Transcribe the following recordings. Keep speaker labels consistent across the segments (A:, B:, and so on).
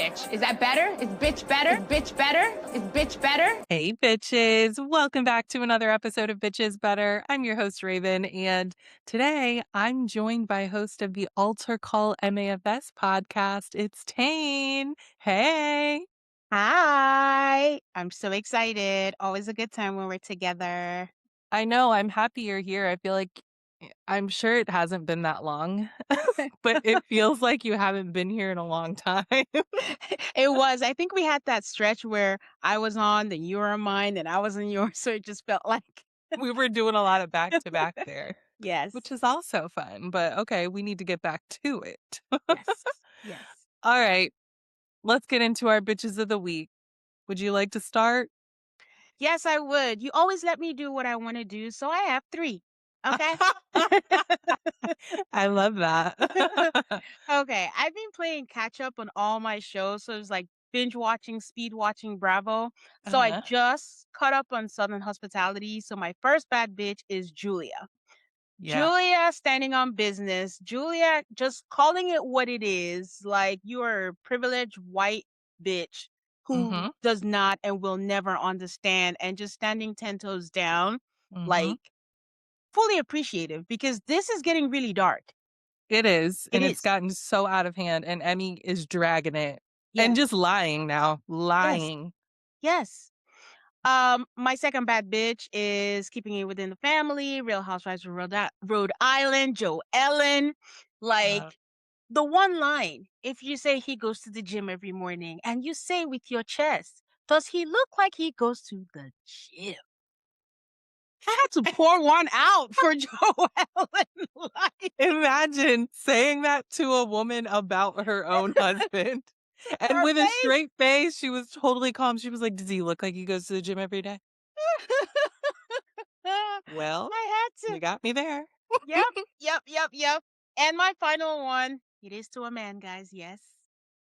A: bitch. Is that better? Is bitch better? Is bitch better? Is bitch better?
B: Hey, bitches. Welcome back to another episode of Bitches Better. I'm your host, Raven, and today I'm joined by host of the Altar Call MAFS podcast. It's Tayne. Hey.
C: Hi. I'm so excited. Always a good time when we're together.
B: I know. I'm happy you're here. I feel like I'm sure it hasn't been that long, but it feels like you haven't been here in a long time.
C: It was. I think we had that stretch where I was on, then you were on mine, and I was on yours. So it just felt like.
B: We were doing a lot of back to back there,
C: Yes.
B: which is also fun. But okay, we need to get back to it.
C: Yes. Yes.
B: All right. Let's get into our bitches of the week. Would you like to start?
C: Yes, I would. You always let me do what I want to do. So I have 3. Okay.
B: I love that.
C: Okay. I've been playing catch up on all my shows. So it's like binge watching, speed watching Bravo. So I
B: Uh-huh.
C: just caught up on Southern Hospitality. So my first bad bitch is Julia.
B: Yeah.
C: Julia standing on business. Julia just calling it what it is. Like, you are a privileged white bitch who
B: Mhm.
C: does not and will never understand, and just standing 10 toes down,
B: Mhm.
C: like fully appreciative, because this is getting really dark.
B: It is,
C: It
B: and it's
C: is.
B: gotten so out of hand, and Emmy is dragging it and
C: Yes.
B: just lying now. Lying.
C: Yes. My second bad bitch is keeping it within the family. Real Housewives of Rhode Island, Joe Ellen. Like,
B: Uh,
C: the one line, if you say he goes to the gym every morning and you say with your chest, does he look like he goes to the gym? I had to pour one out for Joe Ellen. Like,
B: Imagine saying that to a woman about her own husband. And
C: her
B: with a
C: face.
B: straight face, she was totally calm. She was like, "Does he look like he goes to the gym every day?" Well,
C: I had
B: you
C: to.
B: got me there.
C: Yep. And my final one, it is to a man, guys. Yes.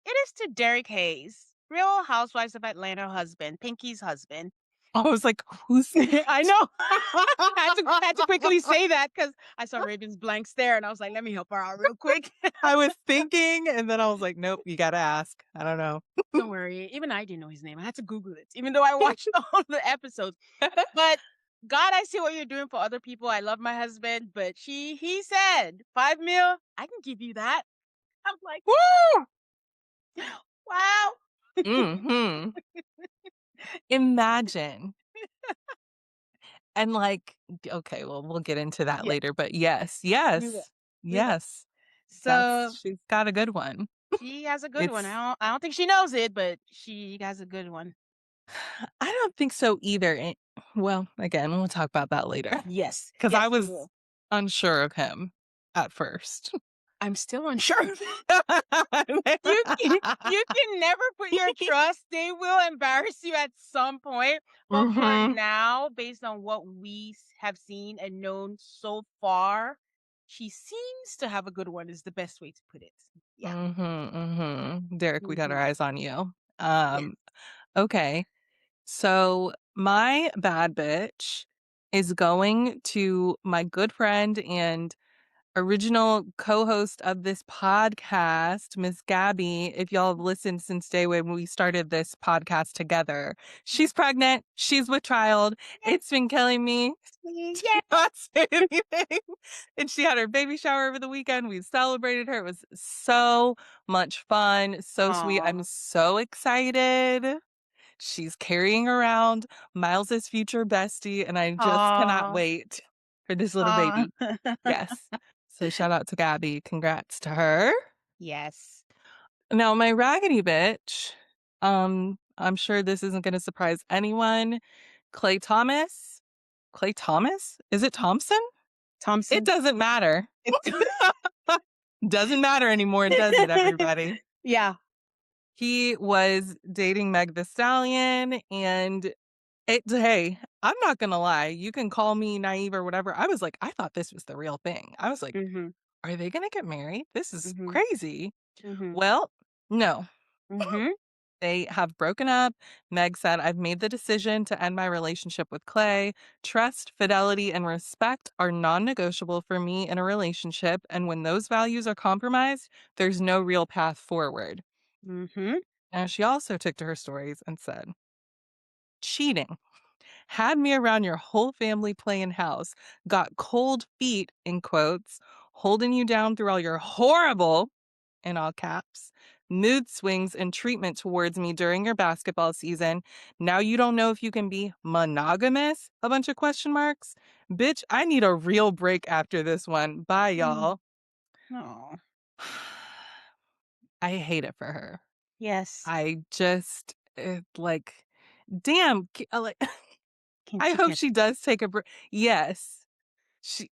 C: It is to Derek Hayes, Real Housewives of Atlanta husband, Pinky's husband.
B: I was like, "Who's
C: I know. I had to quickly say that because I saw Raven's blank stare and I was like, let me help her out real quick.
B: I was thinking, and then I was like, "Nope, you gotta ask." I don't know.
C: Don't worry. Even I didn't know his name. I had to Google it, even though I watched all the episodes. But God, I see what you're doing for other people. I love my husband, but he said, 5 mil, I can give you that. I'm like, woo! Wow.
B: Mhm. Imagine. And like, okay, well, we'll get into that
C: Yeah,
B: later, but yes,
C: we will.
B: yes,
C: We will.
B: yes.
C: So
B: She's got a good one.
C: she has a good one.
B: It's
C: I don't think she knows it, but she has a good one.
B: I don't think so either. Well, again, we'll talk about that later
C: Yes.
B: because I
C: Yes, we
B: was
C: will.
B: unsure of him at first.
C: I'm still unsure. You can never put your trust. They will embarrass you at some point. But for
B: Mhm.
C: now, based on what we have seen and known so far, she seems to have a good one, is the best way to put it. Yeah.
B: Mhm. Mhm. Derek, we got our
C: Mhm.
B: eyes on you.
C: Yes.
B: Okay. So my bad bitch is going to my good friend and original co-host of this podcast, Miss Gabby. If y'all have listened since day when we started this podcast together, she's pregnant. She's with child. It's been killing me to
C: Yeah.
B: not say anything. And she had her baby shower over the weekend. We celebrated her. It was so much fun. So sweet. I'm
C: Aw.
B: so excited. She's carrying around Miles's future bestie, and I just cannot
C: Aw.
B: wait for this little
C: Aw.
B: baby. Yes. So shout out to Gabby. Congrats to her.
C: Yes.
B: Now, my raggedy bitch, I'm sure this isn't going to surprise anyone. Klay Thomas. Klay Thomas? Is it Thompson? It
C: Thompson.
B: doesn't matter. Doesn't matter anymore, does it, everybody?
C: Yeah.
B: He was dating Meg the Stallion, and hey, I'm not gonna lie. You can call me naive or whatever. I was like, I thought this was the real thing. I was like,
C: Mhm.
B: are they gonna get married? This is
C: Mhm.
B: crazy.
C: Mhm.
B: Well, no.
C: Mhm.
B: They have broken up. Meg said, I've made the decision to end my relationship with Klay. Trust, fidelity, and respect are non negotiable for me in a relationship. And when those values are compromised, there's no real path forward.
C: Mhm.
B: And she also took to her stories and said, cheating. Had me around your whole family playing house. Got cold feet, in quotes, holding you down through all your horrible, in all caps, mood swings and treatment towards me during your basketball season. Now you don't know if you can be monogamous? A bunch of question marks. Bitch, I need a real break after this one. Bye, y'all.
C: Oh,
B: I hate it for her.
C: yes.
B: I just, like, damn, like, I
C: She
B: hope
C: can't.
B: she does take a break. Yes.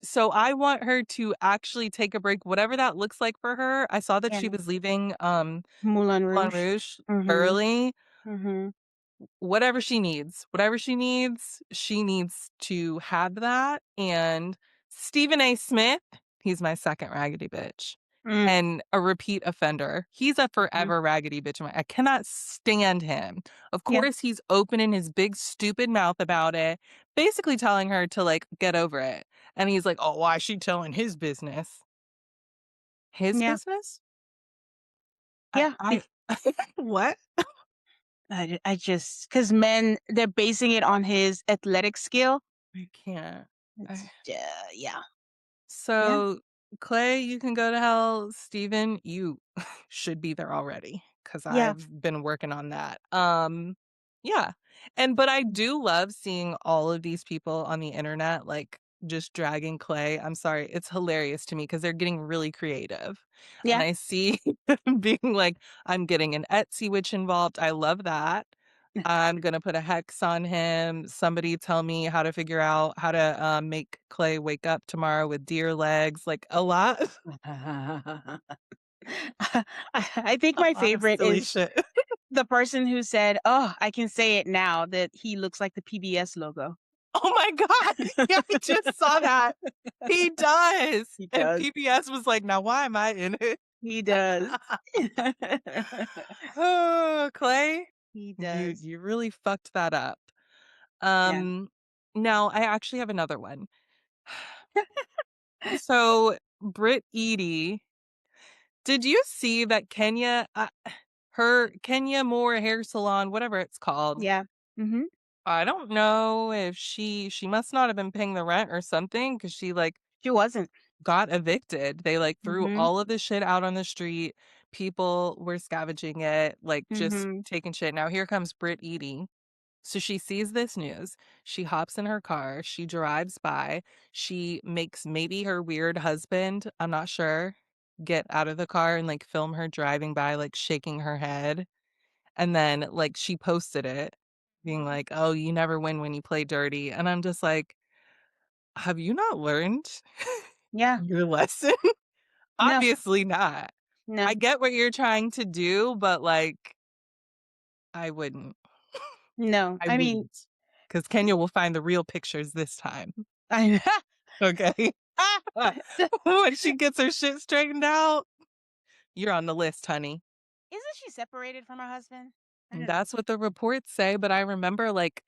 B: So I want her to actually take a break, whatever that looks like for her. I saw that
C: Yeah.
B: she was leaving
C: Moulin
B: Moulin
C: Rouge.
B: Rouge
C: Mm-hmm.
B: early.
C: Mm-hmm.
B: Whatever she needs, she needs to have that. And Stephen A. Smith, he's my second raggedy bitch.
C: Mm.
B: And a repeat offender. He's a
C: Mhm.
B: forever raggedy bitch. I cannot stand him. Of
C: Yeah.
B: course, he's opening his big stupid mouth about it, basically telling her to like get over it. And he's like, oh, why is she telling his business? His
C: Yeah.
B: business?
C: Yeah.
B: I what?
C: I just, because men, they're basing it on his athletic skill.
B: I can't.
C: It's, yeah. Yeah.
B: So, Klay, you can go to hell. Steven, you should be there already because
C: Yeah.
B: I've been working on that. Yeah. But I do love seeing all of these people on the internet like just dragging Klay. I'm sorry, it's hilarious to me because they're getting really creative. And
C: Yeah.
B: I see being like, I'm getting an Etsy witch involved. I love that. I'm gonna put a hex on him. Somebody tell me how to figure out how to make Klay wake up tomorrow with deer legs. Like a lot,
C: I think
B: a
C: my
B: lot of
C: favorite
B: silly
C: is
B: shit.
C: the person who said, "Oh, I can say it now that he looks like the PBS logo."
B: Oh my god! Yeah, I just saw that. He does.
C: He
B: And
C: does.
B: PBS was like, "Now why am I in it?"
C: He does.
B: Oh, Klay,
C: He
B: you
C: does.
B: you really fucked that up.
C: Yeah.
B: Now I actually have another one. So Britt Edie, did you see that her Kenya Moore hair salon, whatever it's called?
C: Yeah. Mm-hmm.
B: I don't know if she must not have been paying the rent or something because she like
C: She wasn't.
B: got evicted. They like threw
C: Mm-hmm.
B: all of this shit out on the street. People were scavenging it, like just
C: Mm-hmm.
B: taking shit. Now here comes Britt Edie. So she sees this news. She hops in her car. She drives by. She makes maybe her weird husband, I'm not sure, get out of the car and like film her driving by, like shaking her head. And then like she posted it, being like, oh, you never win when you play dirty. And I'm just like, have you not learned
C: Yeah.
B: your lesson?
C: No.
B: Obviously not.
C: No.
B: I get what you're trying to do, but like, I wouldn't.
C: No.
B: I
C: I mean,
B: wouldn't. Because Kenya will find the real pictures this time.
C: I.
B: Okay. When she gets her shit straightened out, you're on the list, honey.
C: Isn't she separated from her husband? I
B: And
C: don't know.
B: that's what the reports say. But I remember, like,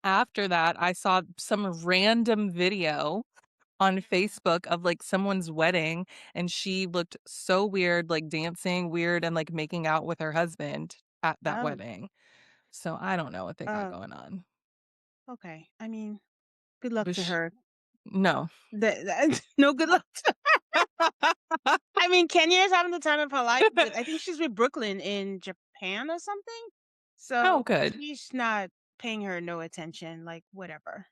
B: after that, I saw some random video on Facebook of like someone's wedding, and she looked so weird, like dancing weird and like making out with her husband at that
C: Oh.
B: wedding. So I don't know what they got
C: Oh.
B: going on.
C: Okay. I mean, good luck
B: But
C: to her.
B: no.
C: No good luck. I mean, Kenya is having the time of her life, but I think she's with Brooklyn in Japan or something.
B: Oh,
C: So
B: good.
C: he's not paying her no attention, like whatever.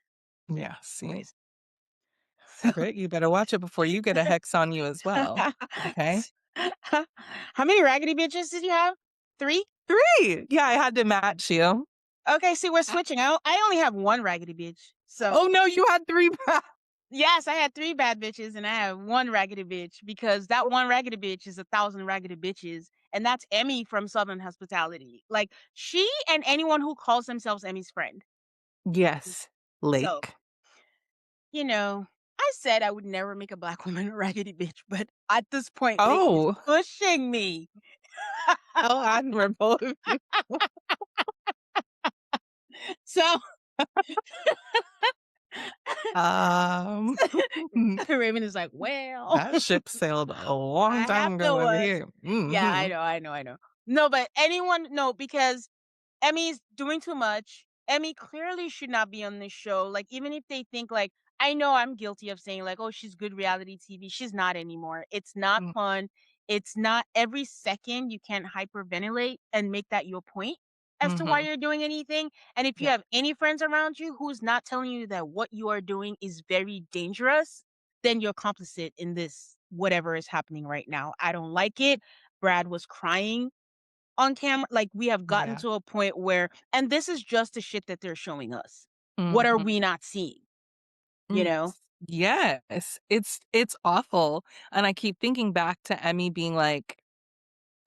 B: Yeah, see.
C: Anyways. So
B: Britt, you better watch it before you get a hex on you as well. Okay.
C: how many raggedy bitches did you have? 3?
B: 3. Yeah, I had to match you.
C: Okay, see, we're
B: Uh,
C: switching. I only have 1 raggedy bitch. So
B: Oh no, you had 3
C: yes, I had 3 bad bitches and I have 1 raggedy bitch because that 1 raggedy bitch is 1,000 raggedy bitches. And that's Emmy from Southern Hospitality. Like, she and anyone who calls themselves Emmy's friend.
B: Yes,
C: So,
B: Lake.
C: I said I would never make a black woman a raggedy bitch, but at this point, Lake is
B: Oh,
C: pushing me.
B: how admirable of you.
C: So,
B: Um,
C: Raymond is like, well,
B: that ship sailed a long
C: I have
B: time ago
C: no
B: over
C: one.
B: here.
C: Yeah,
B: Mhm.
C: I know. No, but anyone no, because Emmy's doing too much. Emmy clearly should not be on this show. Like, even if they think like I know I'm guilty of saying like, "Oh, she's good reality TV." She's not anymore. It's not
B: Mm,
C: fun. It's not every second you can't hyperventilate and make that your point as to why
B: mhm.
C: you're doing anything. And if you
B: Yeah.
C: have any friends around you who's not telling you that what you are doing is very dangerous, then you're complicit in this whatever is happening right now. I don't like it. Brad was crying on camera. Like, we have gotten
B: Yeah.
C: to a point where and this is just the shit that they're showing us. What are
B: Mhm.
C: we not seeing, you
B: Mm,
C: know?
B: yes. It's awful, and I keep thinking back to Emmy being like,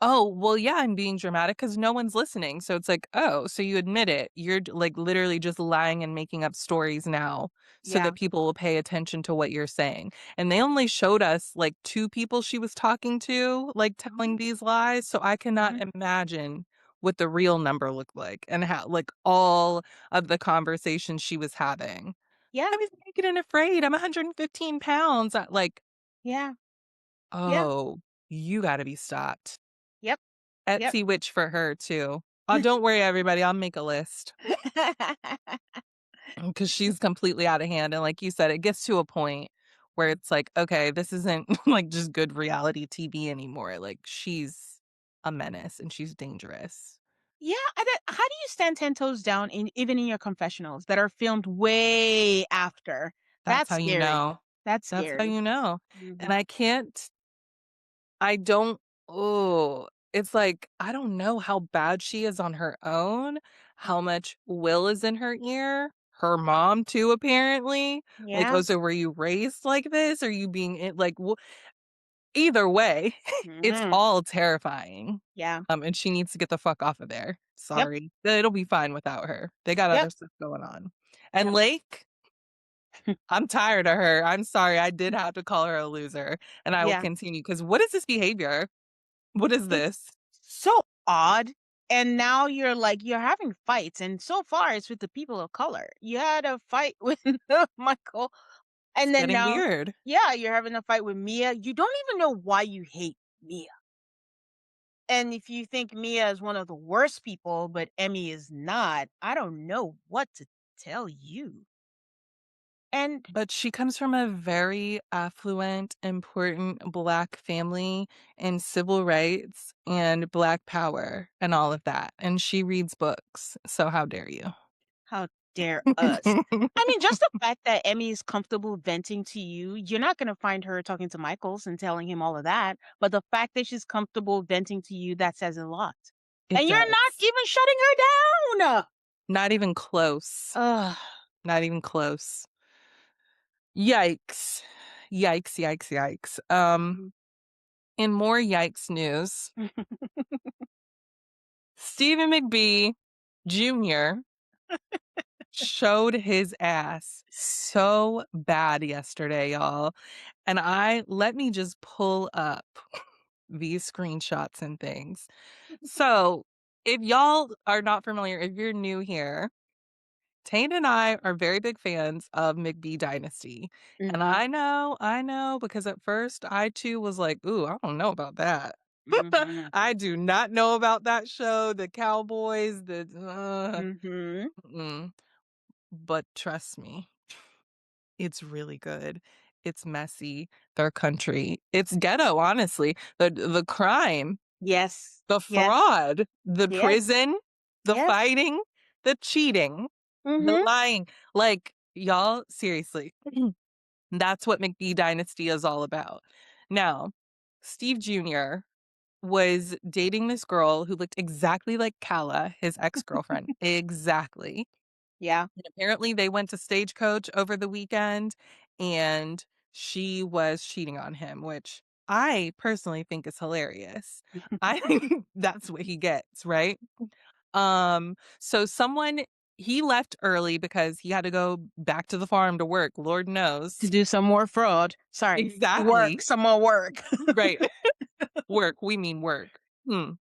B: "Oh, well, yeah, I'm being dramatic because no one's listening." So it's like, "Oh, so you admit it. You're like literally just lying and making up stories now so
C: Yeah.
B: that people will pay attention to what you're saying." And they only showed us like 2 people she was talking to, like telling
C: Mhm,
B: these lies, so I cannot
C: mhm.
B: imagine what the real number looked like and how like all of the conversations she was having.
C: Yeah,
B: "I was naked and afraid. I'm 115 pounds." Like,
C: yeah, yeah,
B: "Oh, you gotta be stopped."
C: yep, yep.
B: Etsy witch for her too. Don't worry, everybody, I'll make a list because she's completely out of hand, and like you said, it gets to a point where it's like, okay, this isn't, like, just good reality TV anymore, like, she's a menace and she's dangerous.
C: Yeah, how do you stand 10 toes down in even in your confessionals that are filmed way after?
B: That's
C: That's
B: how you
C: scary.
B: know.
C: That's
B: That's how
C: scary.
B: you know, and
C: Mhm.
B: I don't oh, it's like, I don't know how bad she is on her own, how much Will is in her ear, her mom too, apparently. Like,
C: Yeah.
B: "Oh, so were you raised like this? Are you being it like, either way, it's
C: Mhm.
B: all terrifying.
C: Yeah.
B: And she needs to get the fuck off of there.
C: Yep.
B: Sorry. It'll be fine without her. They got
C: Yep.
B: other stuff going on. And
C: Yep.
B: Lake, I'm tired of her. I'm sorry. I did have to call her a loser, and I will
C: Yeah.
B: continue because what is this behavior? What is
C: It's
B: this?
C: so odd. And now you're like, you're having fights. And so far, it's with the people of color. You had a fight with Michael.
B: It's
C: And then
B: getting
C: now,
B: weird.
C: yeah, you're having a fight with Mia. You don't even know why you hate Mia. And if you think Mia is one of the worst people, but Emmy is not, I don't know what to tell you. And
B: But she comes from a very affluent, important Black family and civil rights and Black power and all of that. And she reads books. So how dare you?
C: how dare us? I mean, just the fact that Emmy is comfortable venting to you, you're not going to find her talking to Michaels and telling him all of that. But the fact that she's comfortable venting to you, that says a lot.
B: It
C: And you're not
B: does.
C: even shutting her down.
B: Not even close.
C: Ugh.
B: Not even close. Yikes. Yikes, yikes, yikes.
C: Mhm.
B: In more yikes news, Stephen McBee Jr. showed his ass so bad yesterday, y'all. And let me just pull up these screenshots and things. So, if y'all are not familiar, if you're new here, Tayne and I are very big fans of McBee Dynasty. And
C: Mhm.
B: I know, because at first I too was like, ooh, I don't know about that.
C: Mhm.
B: I do not know about that show, the Cowboys,
C: Mhm.
B: mm-mm. But trust me, it's really good. It's messy. Their country. It's ghetto, honestly. The crime,
C: Yes.
B: the
C: Yes.
B: fraud, the
C: Yes.
B: prison, the
C: Yes.
B: fighting, the cheating, the
C: Mhm.
B: lying. Like, y'all, seriously. That's what McBee Dynasty is all about. Now, Steve Jr. was dating this girl who looked exactly like Kala, his ex-girlfriend. Exactly.
C: Yeah.
B: And apparently they went to Stagecoach over the weekend and she was cheating on him, which I personally think is hilarious. I think that's what he gets, right? So he left early because he had to go back to the farm to work, Lord
C: To
B: knows.
C: do some more fraud. Sorry. Work.
B: Exactly.
C: Some more work.
B: Right. Work. We mean work. Hmm.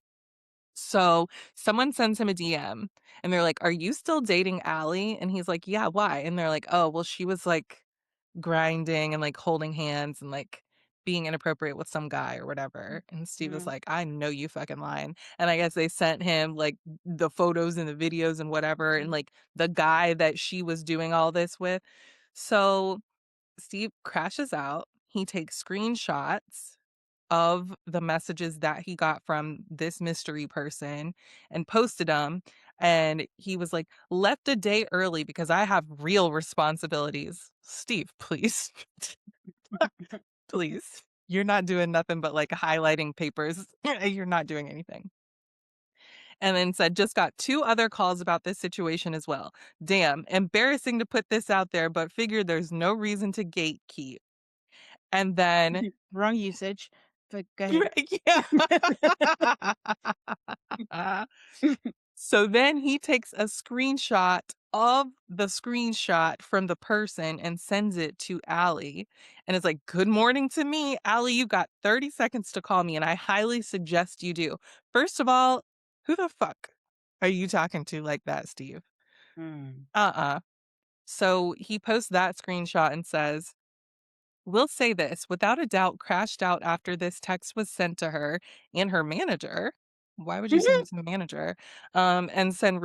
B: So someone sends him a DM and they're like, "Are you still dating Allie?" And he's like, "Yeah, why?" And they're like, "Oh, well, she was like grinding and like holding hands and like being inappropriate with some guy or whatever. And Steve was
C: Mhm.
B: like, I know you fucking lying. And I guess they sent him like the photos and the videos and whatever, and like the guy that she was doing all this with. So Steve crashes out. He takes screenshots of the messages that he got from this mystery person and posted them. And he was like, left a day early because I have real responsibilities. Steve, please, please. You're not doing nothing but like highlighting papers. You're not doing anything. And then said, just got 2 other calls about this situation as well. Damn, embarrassing to put this out there, but figured there's no reason to gatekeep. And then
C: Wrong usage, but go ahead.
B: yeah. So then he takes a screenshot of the screenshot from the person and sends it to Allie. And it's like, good morning to me. Allie, you got 30 seconds to call me, and I highly suggest you do. First of all, who the fuck are you talking to like that, Steve?
C: Mm.
B: Uh-uh. So he posts that screenshot and says, will say this, without a doubt, crashed out after this text was sent to her and her manager. Why would you send it to the manager? And said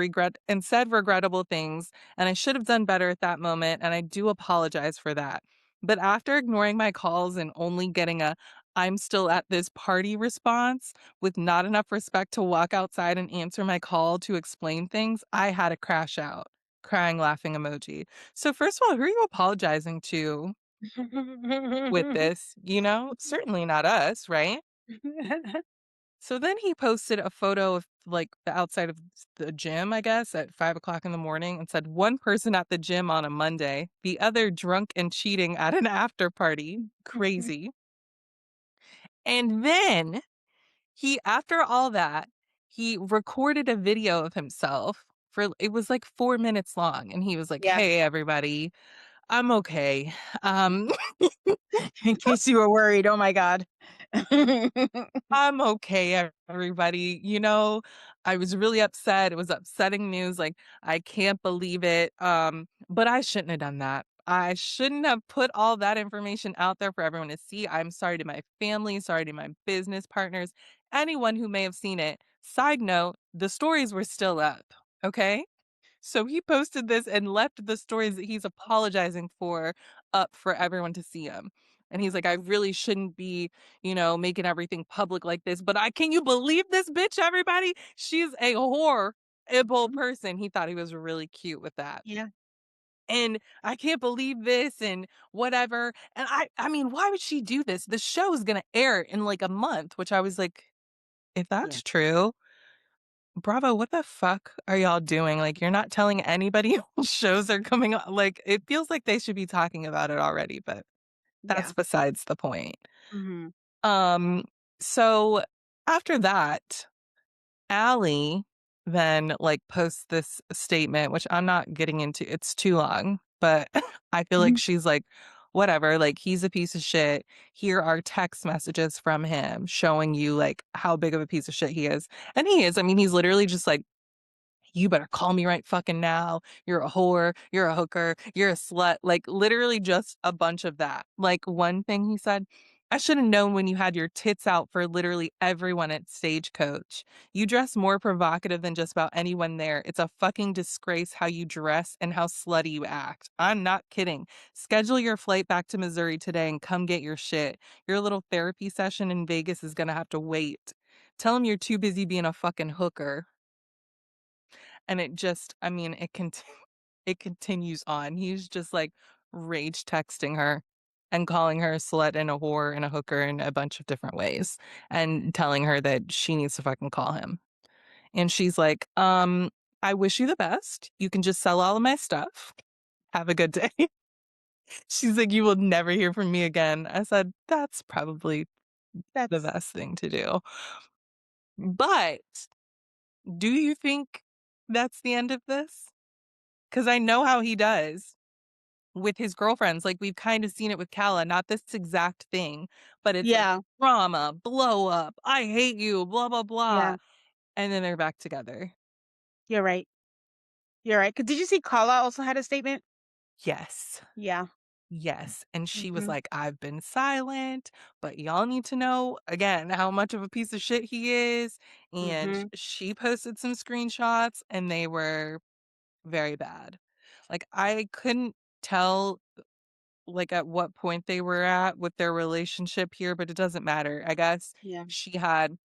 B: regrettable things. And I should have done better at that moment. And I do apologize for that. But after ignoring my calls and only getting a I'm still at this party response with not enough respect to walk outside and answer my call to explain things, I had a crash out. Crying, laughing emoji. So first of all, who are you apologizing to with this? Certainly not us, right? So then he posted a photo of like the outside of the gym, I guess, at 5 o'clock in the morning and said one person at the gym on a Monday, the other drunk and cheating at an after party. Crazy. And then after all that, he recorded a video of himself it was like 4 minutes long. And he was like,
C: Yeah,
B: hey, everybody, I'm okay. Um,
C: in case you were worried, oh my god.
B: I'm okay, everybody. I was really upset. It was upsetting news. Like, I can't believe it. But I shouldn't have done that. I shouldn't have put all that information out there for everyone to see. I'm sorry to my family, sorry to my business partners, anyone who may have seen it. Side note, the stories were still up. Okay. So he posted this and left the stories that he's apologizing for up for everyone to see him. And he's like, I really shouldn't be, making everything public like this. But can you believe this bitch, everybody? She's a horrible person. He thought he was really cute with that.
C: Yeah,
B: And I can't believe this and whatever. And I mean, why would she do this? The show is going to air in like a month, which I was like, if
C: yeah,
B: that's true, Bravo, what the fuck are y'all doing? Like, you're not telling anybody shows are coming on. Like, it feels like they should be talking about it already, but that's
C: yeah.
B: besides the point.
C: Mhm.
B: Um, so after that, Allie then like posts this statement, which I'm not getting into. It's too long, but I feel like
C: Mhm.
B: she's like, whatever, like he's a piece of shit. Here are text messages from him showing you like how big of a piece of shit he is. And he is. I mean, he's literally just like, you better call me right fucking now. You're a whore. You're a hooker. You're a slut. Like literally just a bunch of that. Like one thing he said, I should have known when you had your tits out for literally everyone at Stagecoach. You dress more provocative than just about anyone there. It's a fucking disgrace how you dress and how slutty you act. I'm not kidding. Schedule your flight back to Missouri today and come get your shit. Your little therapy session in Vegas is going to have to wait. Tell him you're too busy being a fucking hooker. And it just, I mean, it continues on. He's just like rage texting her and calling her a slut and a whore and a hooker in a bunch of different ways and telling her that she needs to fucking call him. And she's like, I wish you the best. You can just sell all of my stuff. Have a good day. She's like, you will never hear from me again. I said, that's probably the
C: That's
B: best thing to do. But do you think that's the end of this? Because I know how he does with his girlfriends. Like, we've kind of seen it with Kala, not this exact thing, but it's like
C: yeah,
B: drama, blow up, I hate you, blah, blah, blah.
C: yeah.
B: And then they're back together.
C: You're right. You're right. 'Cause did you see Carla also had a statement?
B: Yes.
C: Yeah.
B: Yes. And she was
C: Mhm.
B: like, I've been silent, but y'all need to know again how much of a piece of shit he is. And
C: Mhm.
B: she posted some screenshots and they were very bad. Like, I couldn't tell like at what point they were at with their relationship here, but it doesn't matter. I guess
C: Yeah.
B: she had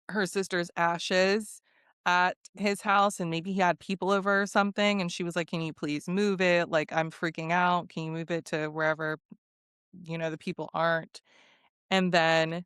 B: her sister's ashes at his house and maybe he had people over or something and she was like, "Can you please move it? Like I'm freaking out. Can you move it to wherever, the people aren't?" And then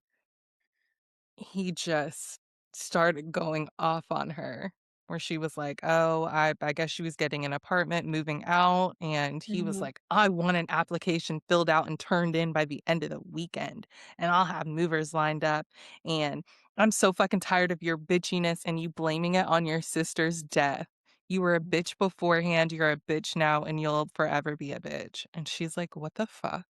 B: he just started going off on her where she was like, "Oh, I guess she was getting an apartment, moving out." And he was
C: Mhm.
B: like, "I want an application filled out and turned in by the end of the weekend, and I'll have movers lined up. And I'm so fucking tired of your bitchiness and you blaming it on your sister's death. You were a bitch beforehand, you're a bitch now, and you'll forever be a bitch." And she's like, "What the fuck?"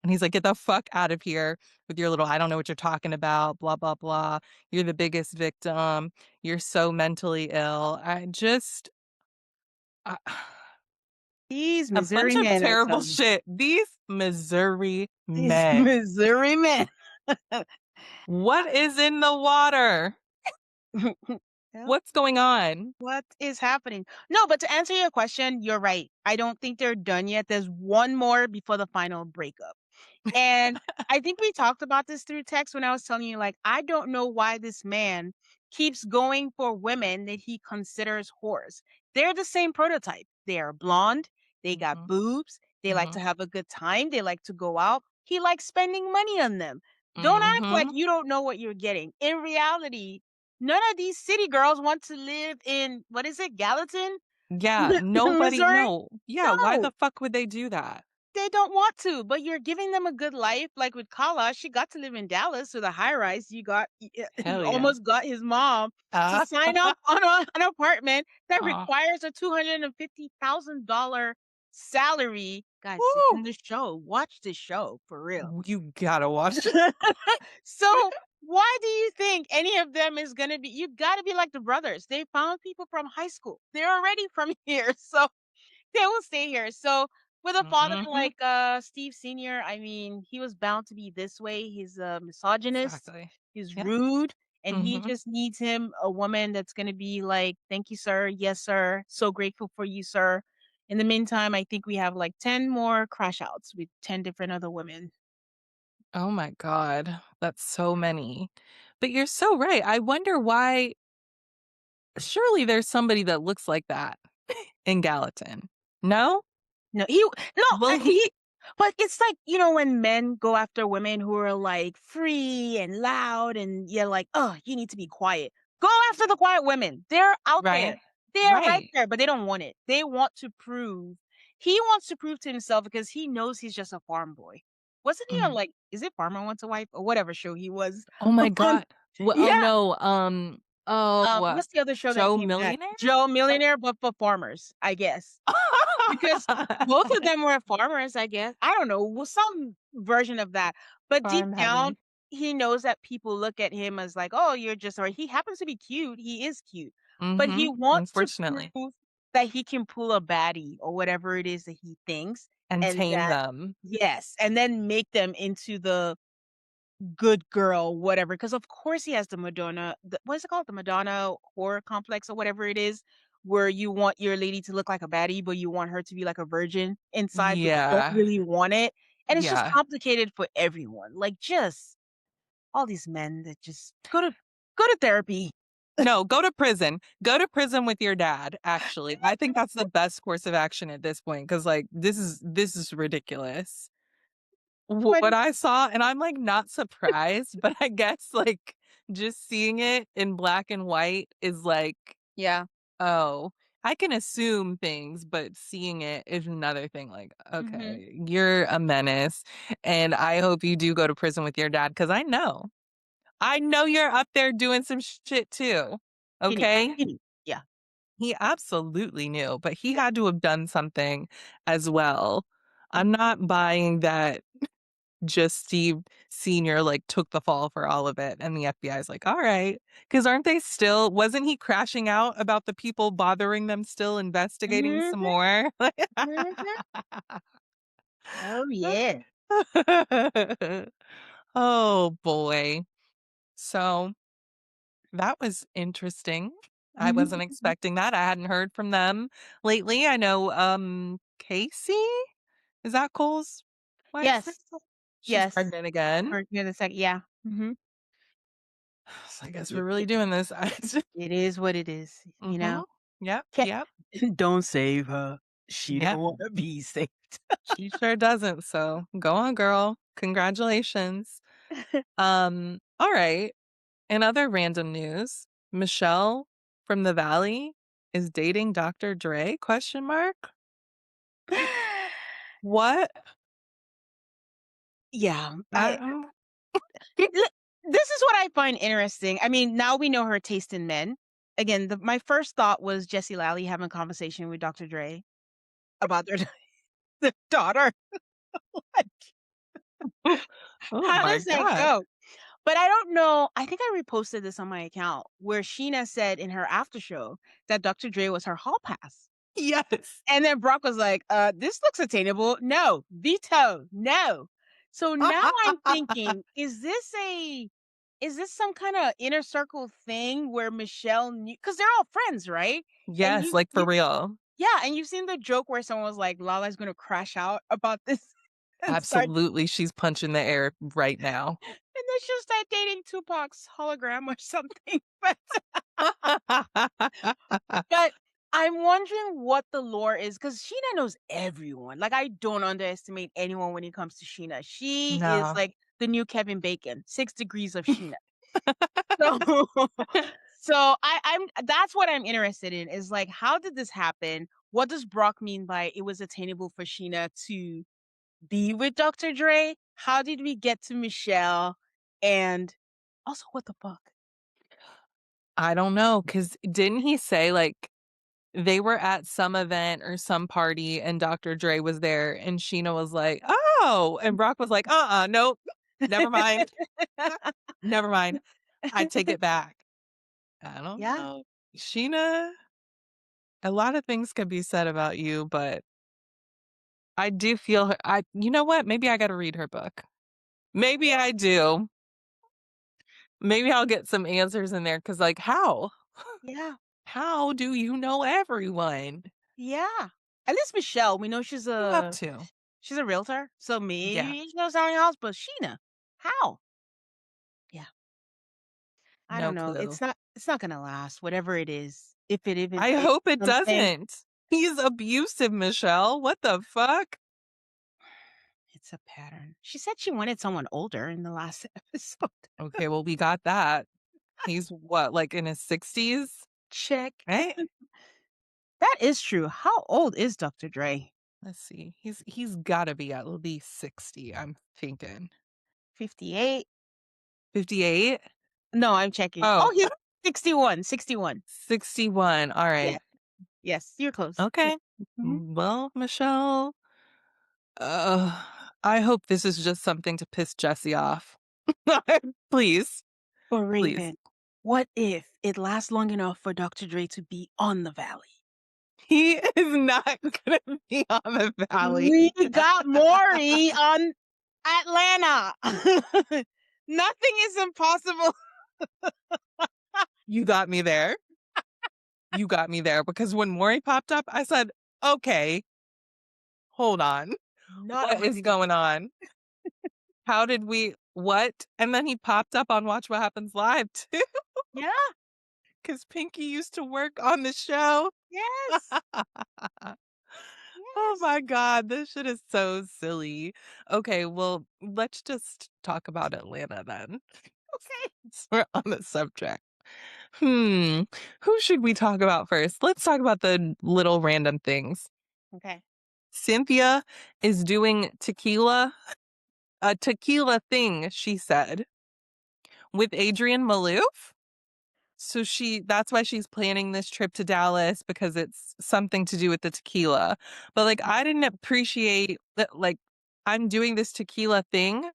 B: And he's like, "Get the fuck out of here with your little, I don't know what you're talking about, blah, blah, blah. You're the biggest victim. You're so mentally ill." I just, uh,
C: These
B: a bunch
C: Missouri
B: of
C: men, I
B: terrible
C: tell you.
B: shit. These Missouri
C: These
B: men.
C: Missouri men.
B: What is in the water?
C: Yep.
B: What's going on?
C: What is happening? No, but to answer your question, you're right. I don't think they're done yet. There's one more before the final breakup. And I think we talked about this through text when I was telling you, like, I don't know why this man keeps going for women that he considers whores. They're the same prototype. They are blonde, they got
B: Mhm,
C: boobs, they like to
B: mhm,
C: have a good time, they like to go out. He likes spending money on them. Don't act like
B: mhm.
C: you don't know what you're getting. In reality, none of these city girls want to live in, what is it, Gallatin,
B: Yeah, nobody,
C: Missouri?
B: no. Yeah, why
C: No.
B: the fuck would they do that?
C: They don't want to, but you're giving them a good life. Like with Kala, she got to live in Dallas with a high rise. You
B: Hell yeah.
C: almost got his mom to
B: Ah,
C: sign up on an apartment that
B: oh,
C: requires a $250,000 salary. Guys, it's in
B: woo!
C: the show. Watch the show for real.
B: You gotta watch it.
C: So why do you think any of them is gonna be? You got to be like the brothers. They found people from high school. They're already from here, so they will stay here. So with a father
B: Mhm.
C: like Steve Sr., I mean, he was bound to be this way. He's a misogynist,
B: Exactly.
C: he's
B: Yeah.
C: rude, and he
B: Mhm.
C: just needs him a woman that's gonna be like, "Thank you, sir. Yes, sir. So grateful for you, sir." In the meantime, I think we have like 10 more crash outs with 10 different other women.
B: Oh my god, that's so many. But you're so right. I wonder why surely there's somebody that looks like that in Gallatin. No?
C: No, no,
B: Will he
C: he but it's like, when men go after women who are, like, free and loud and you're like, "Oh, you need to be quiet." Go after the quiet women. They're out there.
B: right?
C: They're right
B: Right.
C: there, but they don't want it. They want to prove he wants to prove to himself because he knows he's just a farm boy. Wasn't he on,
B: Mm.
C: like, is it Farmer Wants a Wife or whatever show he was
B: Oh my
C: on?
B: god. Oh
C: Yeah.
B: no,
C: What's the other show that
B: Joe
C: came back?
B: Millionaire?
C: Joe
B: Oh.
C: Millionaire, but for farmers, I guess. Because both of them were farmers, I guess. I don't know, well, some version of that. But deep
B: Farm
C: down,
B: heaven.
C: he knows that people look at him as like, "Oh, you're just," or he happens to be cute. He is cute. But he
B: Mhm.
C: wants to
B: Unfortunately.
C: prove that he can pull a baddie or whatever it is that he thinks,
B: And
C: and
B: tame
C: that
B: them.
C: yes, and then make them into the good girl, whatever. Because of course he has the Madonna, what is it called? The Madonna horror complex or whatever it is, where you want your lady to look like a baddie, but you want her to be like a virgin inside, but you don't
B: Yeah.
C: really want it. And it's just
B: Yeah.
C: complicated for everyone. Like just all these men that just go to therapy.
B: No, go to prison. Go to prison with your dad, actually. I think that's the best course of action at this point because, like, this is ridiculous.
C: But
B: What I saw, and I'm, like, not surprised, but I guess, like, just seeing it in black and white is like,
C: yeah.
B: "Oh, I can assume things," but seeing it is another thing, like,
C: Mhm.
B: "Okay, you're a menace, and I hope you do go to prison with your dad because I know. I know you're up there doing some shit too,
C: He knew.
B: okay?"
C: He knew. Yeah.
B: He absolutely knew, but he had to have done something as well. I'm not buying that just Steve Sr., like, took the fall for all of it, and the FBI is like, "Alright," 'cause aren't they still wasn't he crashing out about the people bothering them still investigating some
C: Mhm.
B: more?
C: Mhm. Oh, yeah.
B: Oh boy. So that was interesting. I wasn't expecting that. I hadn't heard from them lately. I know Casey, is that Cole's wife?
C: Yes.
B: She's
C: Yes.
B: pregnant again.
C: For a second. Yeah.
B: So I guess we're
C: It,
B: really
C: it,
B: doing this.
C: it is what it is,
B: Mhm. Yep,
C: Can't,
B: yep,
C: don't save her. She
B: yep.
C: don't want to be saved.
B: She sure doesn't. So go on, girl. Congratulations. All right. In other random news, Michelle from the Valley is dating Dr. Dre? Question mark. What?
C: Yeah.
B: I don't
C: This is what I find interesting. I mean, now we know her taste in men. Again, my first thought was Jesse Lally having a conversation with Dr. Dre about their, their daughter.
B: Oh
C: How
B: my
C: does that
B: God.
C: go? But I don't know. I think I reposted this on my account where Sheena said in her after show that Dr. Dre was her hall pass.
B: Yes.
C: And then Brock was like, this looks attainable. No, veto, no. So now I'm thinking, is this some kind of inner circle thing where Michelle knew, because they're all friends, right? And
B: Yes, like for real.
C: yeah, and you've seen the joke where someone was like, Lala's gonna crash out about this and start,
B: Absolutely. She's punching the air right now.
C: and then she'll start dating Tupac's hologram or something. But I'm wondering what the lore is because Sheena knows everyone. Like, I don't underestimate anyone when it comes to Sheena. She is
B: No.
C: like the new Kevin Bacon, 6 degrees of Sheena. So, so I'm that's what I'm interested in is like, how did this happen? What does Brock mean by it was attainable for Sheena to be with Dr. Dre? How did we get to Michelle? And also, what the fuck?
B: I don't know. Cause didn't he say like they were at some event or some party and Dr. Dre was there and Sheena was like, "Oh," and Brock was like, nope, never mind, never mind. I take it back." I don't
C: Yeah,
B: know. Sheena, a lot of things could be said about you, but I do feel her you know what? Maybe I gotta read her book. Maybe I do. Maybe I'll get some answers in there because, like, how?
C: yeah.
B: How do you know everyone?
C: Yeah. At least Michelle, we know
B: You up to?
C: she's a realtor, so
B: Yeah,
C: maybe she knows selling a house, but Sheena, how? Yeah. I
B: no
C: don't know.
B: clue.
C: It's not gonna last, whatever it is. If it even
B: I
C: is
B: hope it
C: something,
B: doesn't. He's abusive, Michelle. What the fuck?
C: it's a pattern. She said she wanted someone older in the last episode.
B: Okay, well, we got that. He's what, like in his 60s?
C: Check.
B: Right?
C: That is true. How old is Dr. Dre?
B: Let's see. He's gotta be at least 60, I'm thinking.
C: 58?
B: 58?
C: No, I'm checking.
B: Oh,
C: Oh, he's 61. 61.
B: 61. All
C: Yeah.
B: right.
C: Yes, you're close.
B: Okay.
C: Mhm.
B: Well, Michelle, uh, I hope this is just something to piss Jesse off. Please,
C: But
B: please.
C: Raven, what if it lasts long enough for Dr. Dre to be on the Valley?
B: He is not gonna be on the Valley.
C: We got Maury on Atlanta. Nothing is impossible.
B: You got me there. You got me there because when Maury popped up, I said, "Okay, hold on.
C: Not
B: What is
C: only
B: going on? How did we what?" And then he popped up on Watch What Happens Live too,
C: yeah,
B: because Pinky used to work on the show.
C: yes,
B: Oh
C: yes.
B: my God, this shit is so silly. Okay, well, let's just talk about Atlanta then.
C: Okay.
B: Since we're on the subject. Hmm, who should we talk about first? Let's talk about the little random things.
C: Okay.
B: Cynthia is doing a tequila thing, she said, with Adrian Malouf. So that's why she's planning this trip to Dallas because it's something to do with the tequila. But like I didn't appreciate that like I'm doing this tequila thing.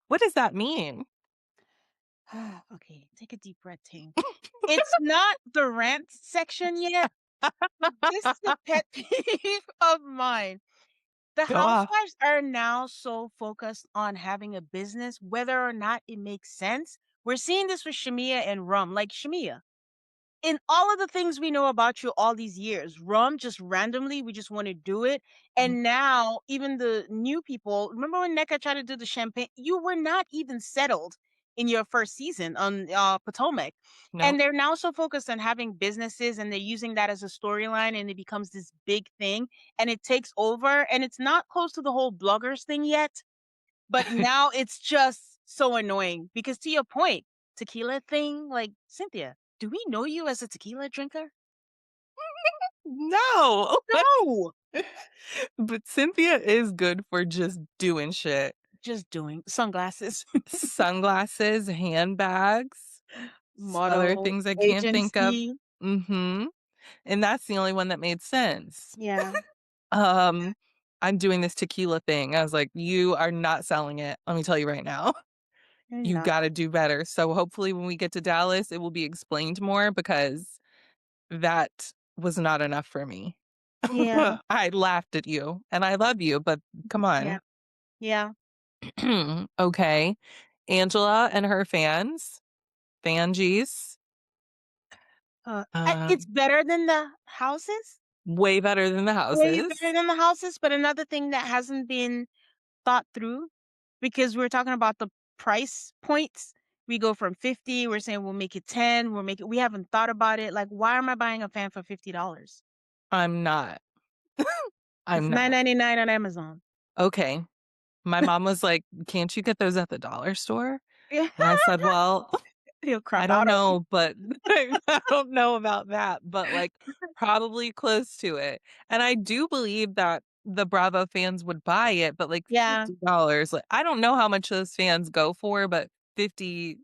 B: What does that mean?
C: Okay, take a deep breath, Tayne. It's not the rant section yet. This is a pet peeve of mine. The
B: Go off.
C: housewives are now so focused on having a business, whether or not it makes sense. We're seeing this with Shamia and Rum. Like Shamia, in all of the things we know about you all these years, Rum just randomly, we just want to do it.
B: Mhm.
C: And now, even the new people, remember when Nneka tried to do the champagne? You were not even settled in your first season on Potomac.
B: Nope.
C: And they're now so focused on having businesses and they're using that as a storyline and it becomes this big thing and it takes over. And it's not close to the whole bloggers thing yet, but now it's just so annoying because to your point, tequila thing, like Cynthia, do we know you as a tequila drinker?
B: No.
C: No.
B: But Cynthia is good for just doing shit.
C: Just doing sunglasses,
B: Sunglasses, handbags, other
C: model,
B: things I can't think of.
C: agency.
B: Mhm. And that's the only one that made sense.
C: Yeah.
B: Um, I'm doing this tequila thing. I was like, "You are not selling it. Let me tell you right now.
C: You're
B: You
C: not.
B: gotta do better." So hopefully when we get to Dallas, it will be explained more because that was not enough for me.
C: Yeah.
B: I laughed at you, and I love you, but come
C: Yeah.
B: on.
C: Yeah.
B: Okay. Angela and her fans, Fangies,
C: It's
B: um,
C: better than the houses.
B: way better than the
C: Way better
B: houses.
C: than the houses. But another thing that hasn't been thought through because we're talking about the price points. We go from 50, we're saying we'll make it 10, we haven't thought about it. Like, why am I buying a fan for $50?
B: I'm not.
C: It's
B: I'm not.
C: 9.99 on Amazon.
B: Okay. My mom was like, "Can't you get those at the dollar store?"
C: Yeah.
B: And I said, "Well,
C: He'll
B: I
C: crap
B: don't
C: out on me.
B: know, but I don't know about that, but like probably close to it." And I do believe that the Bravo fans would buy it, but like
C: Yeah.
B: $50, like I don't know how much those fans go for, but 50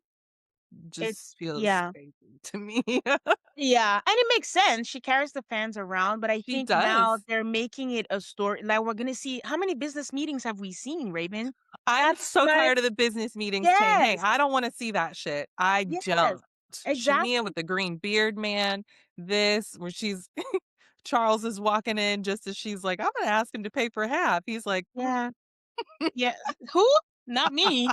B: just
C: It's
B: feels
C: yeah.
B: crazy to me.
C: Yeah, and it makes sense. She carries the fans around, but I
B: She
C: think now
B: does.
C: they're making it a story. Like we're gonna see how many business meetings have we seen, Raven?
B: I'm
C: That's
B: so
C: my
B: tired of the business meetings, Tayne. Hey,
C: yes,
B: I don't want to see that shit. I
C: yes,
B: don't. Shamia
C: exactly.
B: with the green beard man, this where she's Charles is walking in just as she's like, I'm gonna ask him to pay for half. He's like,
C: Yeah, yeah. Who? Not me.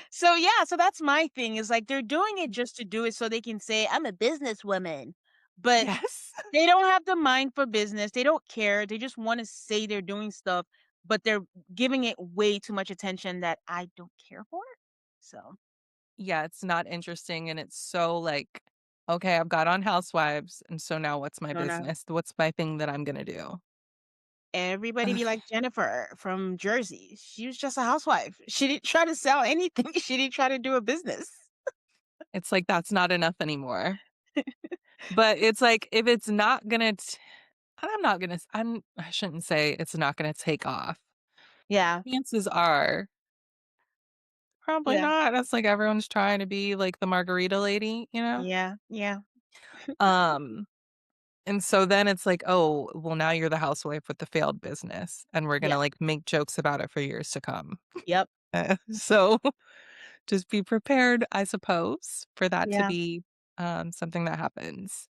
C: So yeah, so that's my thing. Is like they're doing it just to do it so they can say I'm a businesswoman, but
B: yes.
C: they don't have the mind for business. They don't care. They just want to say they're doing stuff, but they're giving it way too much attention that I don't care for. So
B: Yeah, it's not interesting. And it's so like, okay, I've got on Housewives. And so now what's my
C: I don't know.
B: business? What's my thing that I'm gonna do?
C: Everybody be
B: Ugh,
C: like Jennifer from Jersey. She was just a housewife. She didn't try to sell anything. She didn't try to do a business.
B: it's like that's not enough anymore. But it's like if it's not gonna I'm not gonna I shouldn't say it's not gonna take off.
C: Yeah.
B: Chances are probably
C: Yeah.
B: not. That's like everyone's trying to be like the margarita lady, you know?
C: Yeah. Yeah.
B: Um, and so then it's like, oh, well, now you're the housewife with the failed business, and we're
C: Yeah.
B: gonna like make jokes about it for years to come.
C: Yep.
B: So just be prepared, I suppose, for that to
C: Yeah.
B: be something that happens.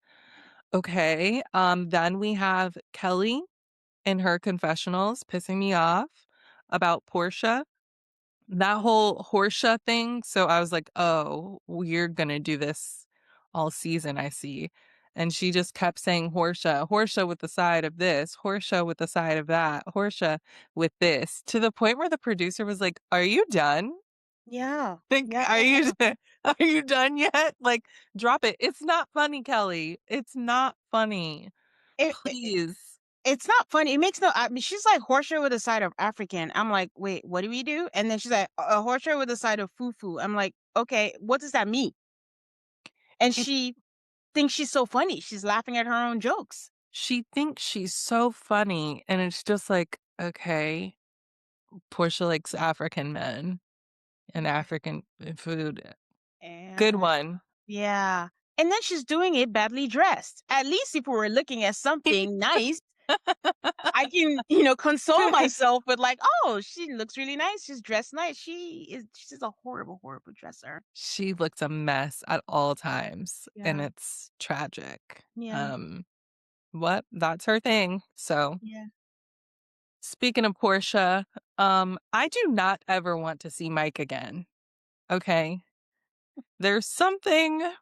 B: Okay. Then we have Kelly in her confessionals pissing me off about Portia. That whole Horsea thing, so I was like, "Oh, we're gonna do this all season, I see." And she just kept saying Horsea, Horsea with the side of this, Horsea with the side of that, Horsea with this, to the point where the producer was like, "Are you done?
C: Yeah.
B: Like,
C: Yeah.
B: are
C: Yeah.
B: you
C: Yeah.
B: are you done yet? Like, drop it. It's not funny, Kelly. It's not funny.
C: It, it,
B: Please."
C: it's not funny. It makes no. I mean, she's like horseshoe with a side of African. I'm like, wait, what do we do? And then she's like, a horseshoe with a side of fufu. I'm like, okay, what does that mean? And
B: It
C: she thinks she's so funny. She's laughing at her own jokes.
B: She thinks she's so funny, and it's just like, okay. Portia likes African men and African food. Good
C: And
B: one.
C: yeah. And then she's doing it badly dressed. At least if we were looking at something nice, I can, console myself with like, oh, she looks really nice. She's dressed nice. She's a horrible, horrible dresser.
B: She looks a mess at all times, and
C: Yeah.
B: it's tragic.
C: Yeah.
B: Um, what? That's her thing. So
C: Yeah.
B: Speaking of Portia, I do not ever want to see Mike again. Okay. There's something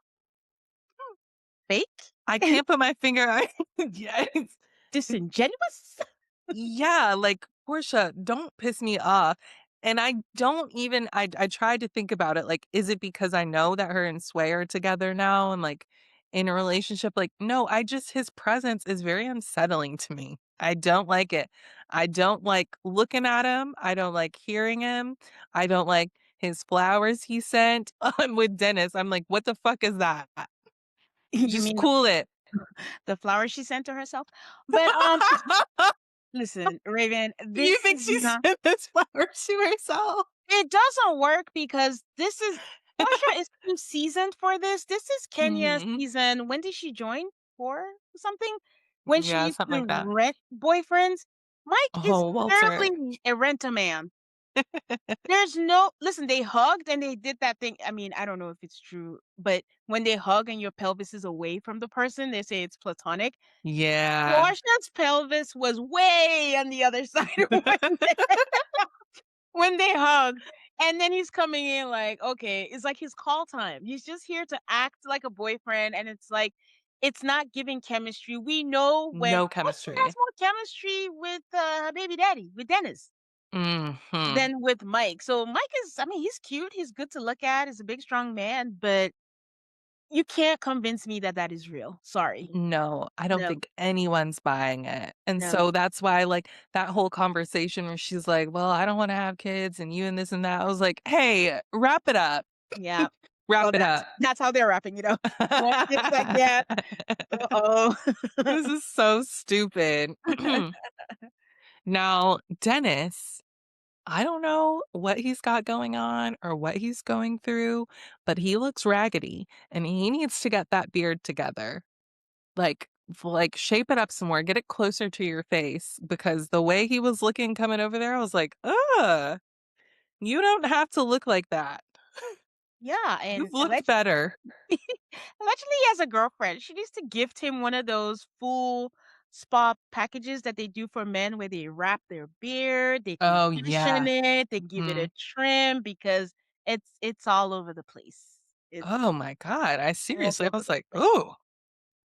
C: Fake?
B: I can't put my finger on. Yes.
C: Disingenuous?
B: Yeah, like, Portia, don't piss me off. And I don't even I tried to think about it, like, is it because I know that her and Sway are together now and, like, in a relationship? Like, no, I just his presence is very unsettling to me. I don't like it. I don't like looking at him. I don't like hearing him. I don't like his flowers he sent with Dennis. I'm like, what the fuck is that?
C: You
B: Just
C: mean
B: cool it.
C: the flowers she sent to herself? But, listen, Raven,
B: Do you
C: this
B: think
C: is
B: she
C: not
B: sent this flowers to herself?
C: it doesn't work because this is Portia is too seasoned for this. This is Kenya's
B: Mhm.
C: season. When did she join? 4 or something? When she
B: Yeah,
C: used
B: something
C: to
B: like that.
C: rent boyfriends? Mike is
B: Oh, Walter.
C: barely a rent-a-man. There's no listen, they hugged and they did that thing. I mean, I don't know if it's true, but when they hug and your pelvis is away from the person, they say it's platonic.
B: Yeah.
C: Portia's pelvis was way on the other side when they hugged. And then he's coming in like, okay, it's like his call time. He's just here to act like a boyfriend, and it's like it's not giving chemistry. We know when
B: No
C: Portia
B: chemistry.
C: has more chemistry with her baby daddy, with Dennis,
B: Mhm.
C: than with Mike. So Mike is, I mean, he's cute. He's good to look at. He's a big, strong man, but you can't convince me that that is real. Sorry.
B: No, I don't
C: No,
B: think anyone's buying it. And so
C: no.
B: that's why, like, that whole conversation where she's like, "Well, I don't wanna have kids and you and this and that." I was like, "Hey, wrap it up.
C: Yeah.
B: Wrap
C: Oh,
B: it up."
C: that's how they're wrapping it up. More kids like that. Uh-oh.
B: This is so stupid. Now, Dennis, I don't know what he's got going on or what he's going through, but he looks raggedy and he needs to get that beard together. Like, like shape it up some more, get it closer to your face because the way he was looking coming over there, I was like, you don't have to look like that.
C: Yeah, and
B: You've looked better."
C: allegedly he has a girlfriend. She needs to gift him one of those full spa packages that they do for men where they wrap their beard, they
B: Oh,
C: condition
B: yeah.
C: it, they give it a
B: Mhm.
C: trim because it's all over the place. It's
B: Oh my God. I
C: all
B: seriously, I
C: over
B: was
C: the
B: like,
C: place.
B: oh,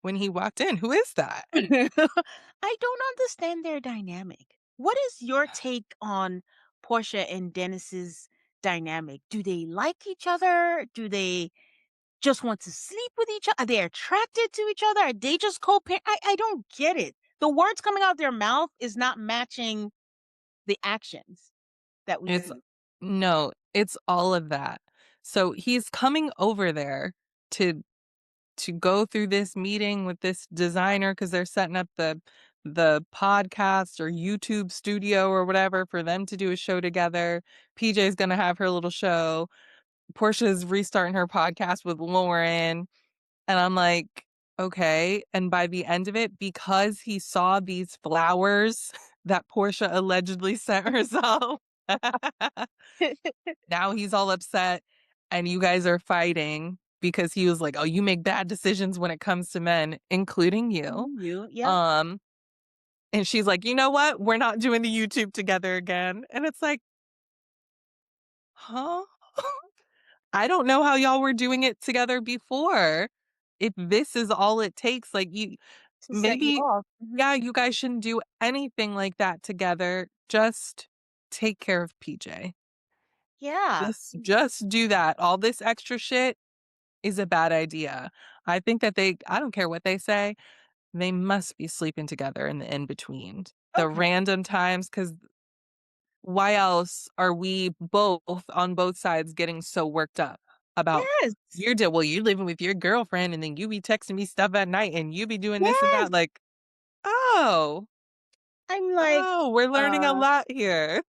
B: when he walked in, who is that?
C: I don't understand their dynamic. What is your take on Portia and Dennis's dynamic? Do they like each other? Do they just want to sleep with each other? Are they attracted to each other? Are they just co-parent? I don't get it. The words coming out their mouth is not matching the actions that we
B: It's
C: see.
B: no, it's all of that. So he's coming over there to go through this meeting with this designer because they're setting up the podcast or YouTube studio or whatever for them to do a show together. PJ's gonna have her little show. Portia's restarting her podcast with Lauren. And I'm like, okay. And by the end of it, because he saw these flowers that Portia allegedly sent herself, now he's all upset and you guys are fighting because he was like, "Oh, you make bad decisions when it comes to men, including you."
C: You, yeah.
B: Um, and she's like, "You know what? We're not doing the YouTube together again." And it's like, "Huh?" I don't know how y'all were doing it together before. If this is all it takes, like you
C: To set you
B: maybe
C: off.
B: yeah, you guys shouldn't do anything like that together. Just take care of PJ.
C: Yeah.
B: Just do that. All this extra shit is a bad idea. I think that I don't care what they say, they must be sleeping together in the in between. The
C: Okay.
B: random times, because why else are we both on both sides getting so worked up about
C: Yes.
B: well, you living with your girlfriend and then you be texting me stuff at night and you be doing this and
C: Yes.
B: that. Like, oh,
C: I'm like,
B: we're learning a
C: uh
B: lot here.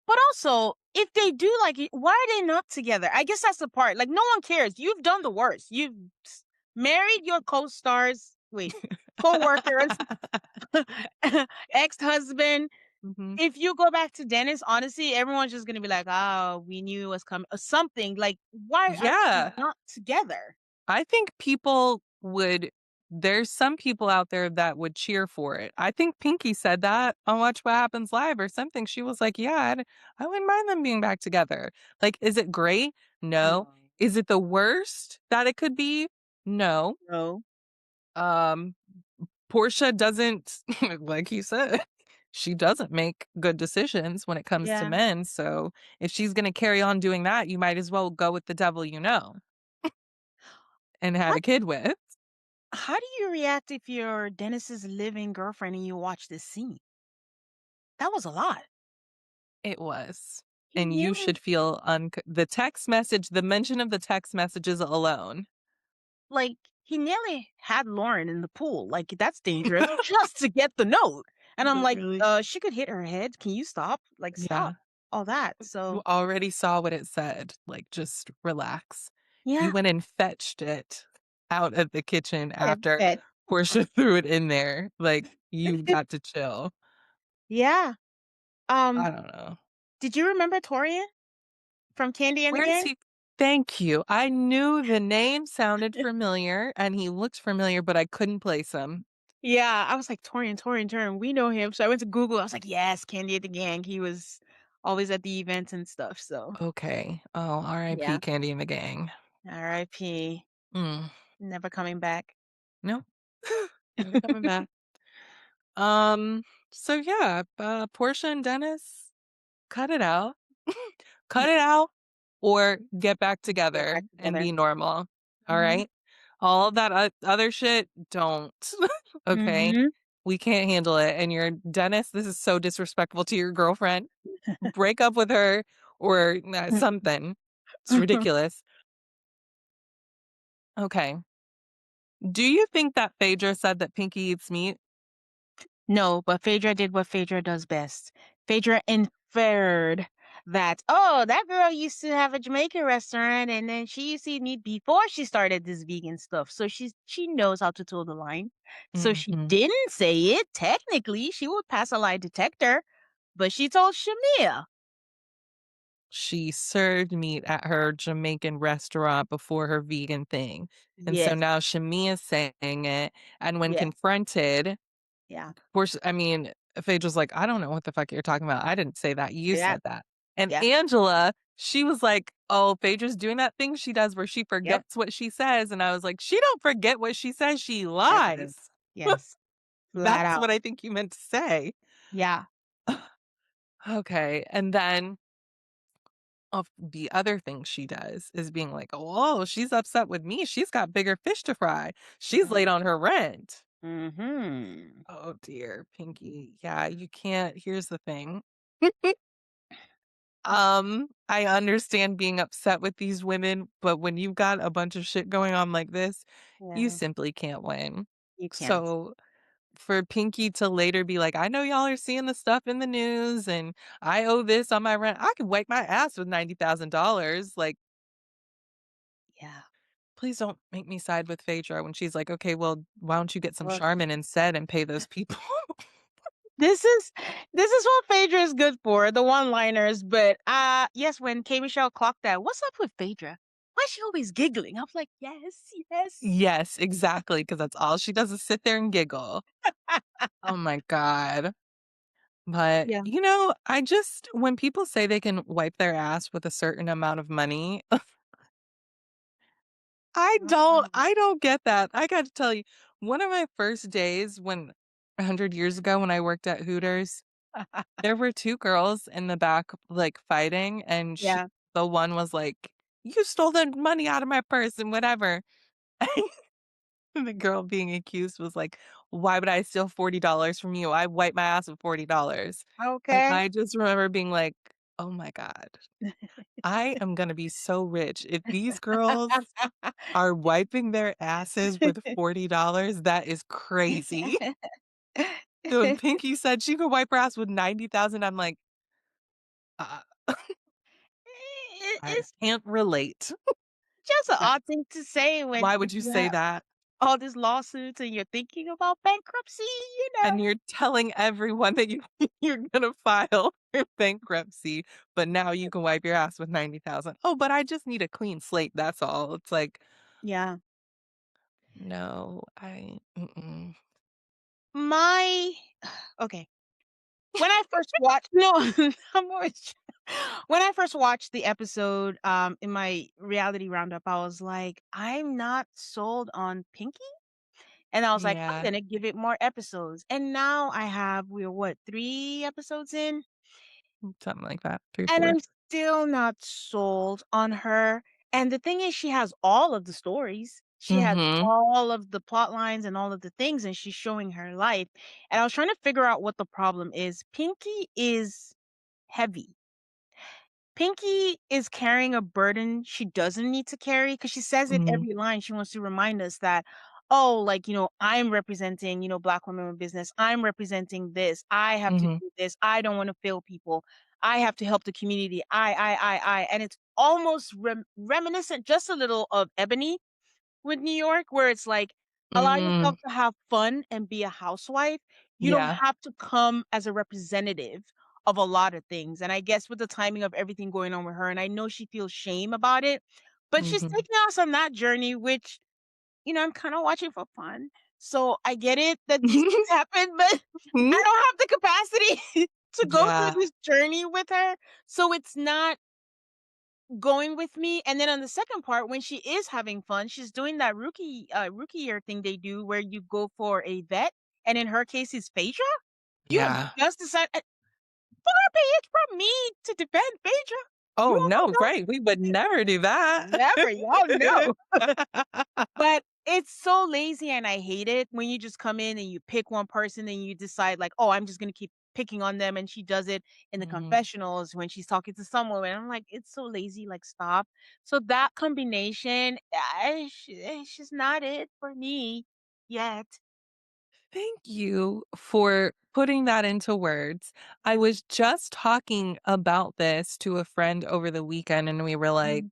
C: but also, if they do like it, why are they not together? I guess that's the part. Like, no one cares. You've done the worst. You've married your co-stars, wait, co-workers, ex-husband.
B: Mhm.
C: If you go back to Dennis, honestly, everyone's just gonna be like, "Oh, we knew it was coming," or something. Like, why are they
B: Yeah.
C: not together?
B: I think people would there's some people out there that would cheer for it. I think Pinky said that on Watch What Happens Live or something. She was like, "Yeah, I wouldn't mind them being back together." Like, is it great? No.
C: No.
B: Is it the worst that it could be? No.
C: No.
B: Um, Portia doesn't, like he said, she doesn't make good decisions when it comes to
C: Yeah.
B: men. So if she's going to carry on doing that, you might as well go with the devil you know and have
C: How
B: a kid with.
C: how do you react if you're Dennis's living girlfriend and you watch this scene? That was a lot.
B: It was.
C: He
B: And you
C: nearly
B: should feel the text message, the mention of the text messages alone.
C: like he nearly had Lauren in the pool. Like that's dangerous just to get the note. And I'm like,
B: Literally.
C: she could hit her head. Can you stop? Like
B: Yeah.
C: stop all that.
B: You
C: So
B: already saw what it said. Like, just relax. You
C: yeah.
B: went and fetched it out of the kitchen after
C: Bet.
B: Portia threw it in there. Like, you got to chill.
C: Yeah. Um,
B: I don't know.
C: did you remember Torian from Candy and the
B: Where is
C: Gang?
B: he? Thank you. I knew the name sounded familiar and he looked familiar, but I couldn't place him.
C: Yeah, I was like, Torian, Torian, Torian, we know him. So I went to Google. I was like, yes, Candy and the Gang. He was always at the events and stuff. So
B: Okay. Oh,
C: yeah.
B: R.I.P. Candy and the Gang.
C: R.I.P.
B: Mm.
C: Never coming back.
B: Nope. Never coming back. Um, so yeah, Portia and Dennis, cut it out. Cut it out or get back
C: Get
B: together
C: back
B: and
C: together.
B: be normal. All
C: Mhm.
B: right? All of that other shit, don't. Okay?
C: Mhm.
B: We can't handle it. And your Dennis, this is so disrespectful to your girlfriend. Break up with her or something. It's ridiculous. Okay. Do you think that Phaedra said that Pinky eats meat?
C: No, but Phaedra did what Phaedra does best. Phaedra inferred that, oh, that girl used to have a Jamaican restaurant and then she used to eat meat before she started this vegan stuff. So she knows how to toe the line. So she
B: Mhm.
C: didn't say it. Technically, she would pass a lie detector, but she told Shamia.
B: She served meat at her Jamaican restaurant before her vegan thing. And so
C: Yes,
B: now Shamia's saying it. And when
C: yes,
B: confronted,
C: yeah,
B: course, I mean, Phaedra's like, "I don't know what the fuck you're talking about. I didn't say that. You
C: yeah,
B: said that." And
C: yeah,
B: Angela, she was like, "Oh, Phaedra's doing that thing she does where she
C: yep,
B: forgets what she says." And I was like, "She don't forget what she says. She
C: evidence.
B: lies."
C: Yes, flat
B: That's
C: out.
B: what I think you meant to say.
C: Yeah,
B: Okay. And then of the other thing she does is being like, "Oh, she's upset with me. She's got bigger fish to fry. She's late on her rent."
C: mm-hmm.
B: Oh dear, Pinky. Yeah, you can't. Here's the thing. I understand being upset with these women, but when you've got a bunch of shit going on like this, you
C: Yeah,
B: simply can't win.
C: you can't.
B: So for Pinky to later be like, I know y'all are seeing the stuff in the news and I owe this on my rent. I could wipe my ass with $90,000. Like,
C: Yeah.
B: please don't make me side with Phaedra when she's like, okay, well, why don't you get some
C: Look.
B: Charmin instead and pay those people?
C: This is this is what Phaedra is good for, the one-liners. But yes, when K Michelle clocked that, what's up with Phaedra? Why is she always giggling? I was like, yes, yes.
B: Yes, exactly. Cause that's all she does is sit there and giggle. Oh my God. But,
C: Yeah.
B: I just when people say they can wipe their ass with a certain amount of money, I don't get that. I got to tell you, one of my first days when 100 years ago when I worked at Hooters, there were 2 girls in the back, like, fighting, and
C: Yeah.
B: the one was like, "You stole the money out of my purse," and whatever. And the girl being accused was like, "Why would I steal $40 from you? I wipe my ass with $40." And
C: Okay.
B: I just remember being like, "Oh my god. I am gonna be so rich. If these girls are wiping their asses with $40, that is crazy." So when Pinky said she could wipe her ass with 90,000, I'm like, "Uh, I
C: It's
B: can't relate."
C: just an odd thing to say when
B: Why would you
C: you
B: say
C: have
B: that?
C: all these lawsuits and you're thinking about bankruptcy, you know?
B: And you're telling everyone that you're gonna file for bankruptcy, but now you can wipe your ass with 90,000. "Oh, but I just need a clean slate, that's all." It's like,
C: Yeah.
B: No, I mm-mm.
C: My okay. When I first watched no, I'm always when I first watched the episode, in my reality roundup, I was like, "I'm not sold on Pinky." And I was like, "I'm
B: Yeah,
C: gonna give it more episodes." And now we're what, 3 episodes in?
B: something like that, 3,
C: And
B: 4.
C: I'm still not sold on her. And the thing is she has all of the stories. She has
B: Mhm,
C: all of the plot lines and all of the things, and she's showing her life. And I was trying to figure out what the problem is. Pinky is heavy. Pinky is carrying a burden she doesn't need to carry because she says it
B: mhm,
C: every line. She wants to remind us that, oh, like, I'm representing, Black women in business. I'm representing this. I have to
B: mhm,
C: do this. I don't want to fail people. I have to help the community. I. And it's almost reminiscent just a little of Ebony with New York, where it's like, allow yourself
B: mm,
C: to have fun and be a housewife. You don't
B: yeah,
C: have to come as a representative of a lot of things. And I guess with the timing of everything going on with her, and I know she feels shame about it, but she's
B: mhm.
C: taking us on that journey, which, I'm kind of watching for fun. So I get it that these things happen, but I don't have the capacity to go through
B: Yeah,
C: this journey with her. So it's not going with me. And then on the second part, when she is having fun, she's doing that rookie year thing they do where you go for a vet, and in her case it's Phaedra. You have
B: yeah.
C: just decided 4 page from me to defend Phaedra. You
B: Oh,
C: all
B: no,
C: know
B: right, we would never do that.
C: never, y'all know. But it's so lazy and I hate it when you just come in and you pick one person and you decide like, "Oh, I'm just gonna keep picking on them," and she does it in the
B: Mhm.
C: confessionals when she's talking to some woman. I'm like, "It's so lazy, like, stop." So that combination, it's just not it for me yet.
B: Thank you for putting that into words. I was just talking about this to a friend over the weekend, and we were like,
C: Mhm.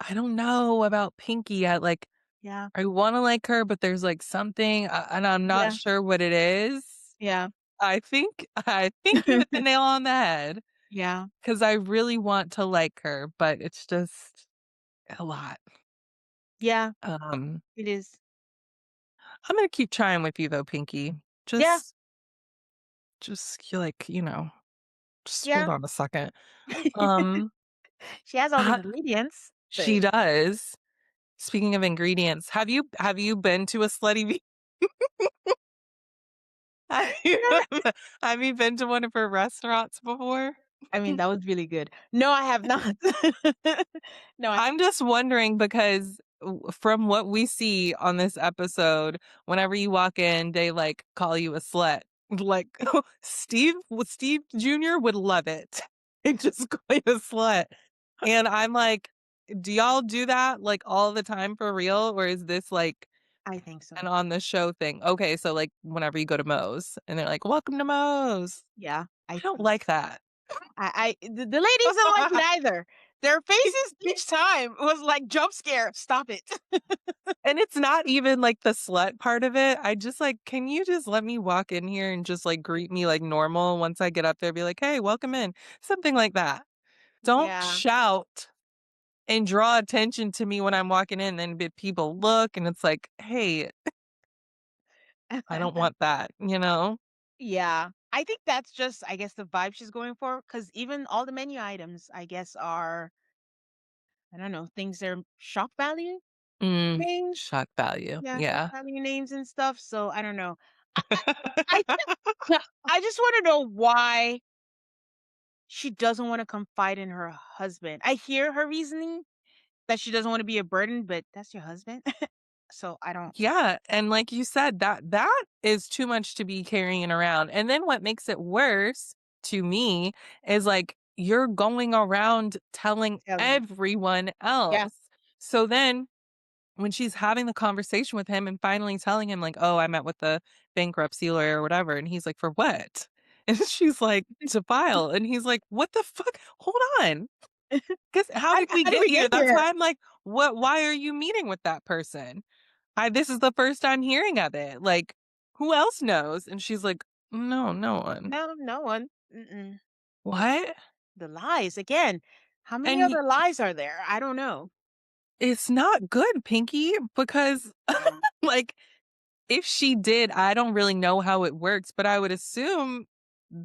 B: "I don't know about Pinky. Like,
C: Yeah,
B: I wanna like her, but there's, like, something, and I'm not
C: yeah,
B: sure what it is."
C: yeah,
B: I think you hit the nail on the head
C: yeah,
B: because I really want to like her, but it's just a lot.
C: yeah,
B: Um,
C: it is.
B: I'm gonna keep trying with you though, Pinky.
C: Yeah,
B: Just like, just hold
C: yeah.
B: on a second. Um,
C: She has all the
B: ha
C: ingredients,
B: she
C: but
B: does. Speaking of ingredients, have you been to a slutty ve have you have you been to one of her restaurants before?
C: I mean, that was really good. No, I have not. No, I
B: I'm just wondering because from what we see on this episode, whenever you walk in, they like call you a slut. Like Steve Jr. would love it. They just call you a slut. And I'm like, do y'all do that like all the time for real? Or is this like
C: I think so.
B: an on the show thing? Okay, so like whenever you go to Moe's and they're like, welcome to Moe's.
C: Yeah,
B: I don't like that.
C: the ladies didn't like it either. Their faces each time was like, "Jump scare, stop it."
B: And it's not even, like, the slut part of it. I just, like, can you just let me walk in here and just, like, greet me like normal once I get up there, be like, "Hey, welcome in." Something like that. Don't
C: Yeah.
B: shout and draw attention to me when I'm walking in, then people look, and it's like, "Hey, I don't want that," you know?
C: Yeah. I think that's just, I guess, the vibe she's going for. Because even all the menu items, I guess, are, I don't know, things they're shock value
B: Mm,
C: things.
B: shock value.
C: Yeah, shock
B: Yeah.
C: value names and stuff, so I don't know. I I just wanna know why she doesn't wanna confide in her husband. I hear her reasoning that she doesn't wanna be a burden, but that's your husband. So I don't.
B: Yeah, and like you said, that is too much to be carrying around. And then what makes it worse to me is like you're going around telling
C: Telling.
B: everyone
C: Yeah.
B: else. So then when she's having the conversation with him and finally telling him like, "Oh, I met with the bankruptcy lawyer or whatever." And he's like, "For what?" And she's like, "To file." And he's like, "What the fuck? Hold on. 'Cause how did we
C: How did
B: get
C: we get
B: here?" That's
C: here?
B: why I'm like, why are you meeting with that person? This is the first time hearing of it. Like, who else knows? And she's like, "No, no one."
C: No, no one. Mm-mm.
B: What?
C: The lies again. How many
B: And he
C: other lies are there? I don't know.
B: it's not good, Pinky, because like if she did, I don't really know how it works, but I would assume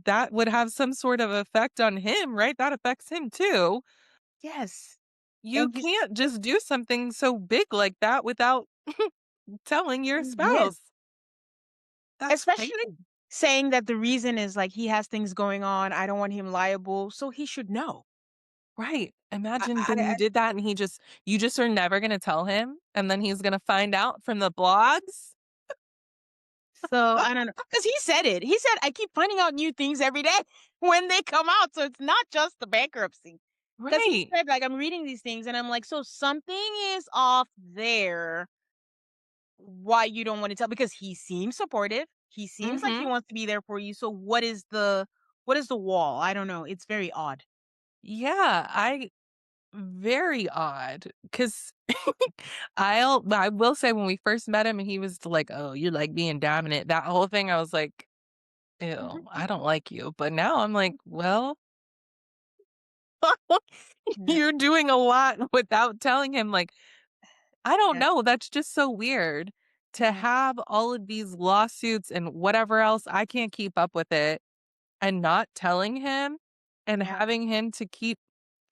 B: that would have some sort of effect on him, right? That affects him too.
C: Yes.
B: You
C: And he's
B: can't just do something so big like that without telling your
C: yes.
B: spouse. That's
C: Especially
B: crazy.
C: saying that the reason is like he has things going on. I don't want him liable, so he should know.
B: Right. Imagine then you
C: I
B: did that and you just are never going to tell him and then he's going to find out from the blogs.
C: so I don't know because he said it. He said I keep finding out new things every day when they come out. So it's not just the bankruptcy. Because he
B: Right.
C: said like I'm reading these things and I'm like, so something is off there. Why you don't want to tell? Because he seems supportive. He seems like he
B: Mhm.
C: wants to be there for you. So what is the wall? I don't know. It's very odd.
B: Yeah, I very odd cuz I will say when we first met him and he was like, "Oh, you like being dominant." That whole thing I was like, "Ew,
C: Mhm.
B: I don't like you." But now I'm like, "Well,
C: Yeah.
B: you're doing a lot without telling him." Like, I don't
C: Yeah.
B: know, that's just so weird to
C: Yeah.
B: have all of these lawsuits and whatever else. I can't keep up with it and not telling him and
C: Yeah.
B: having him to keep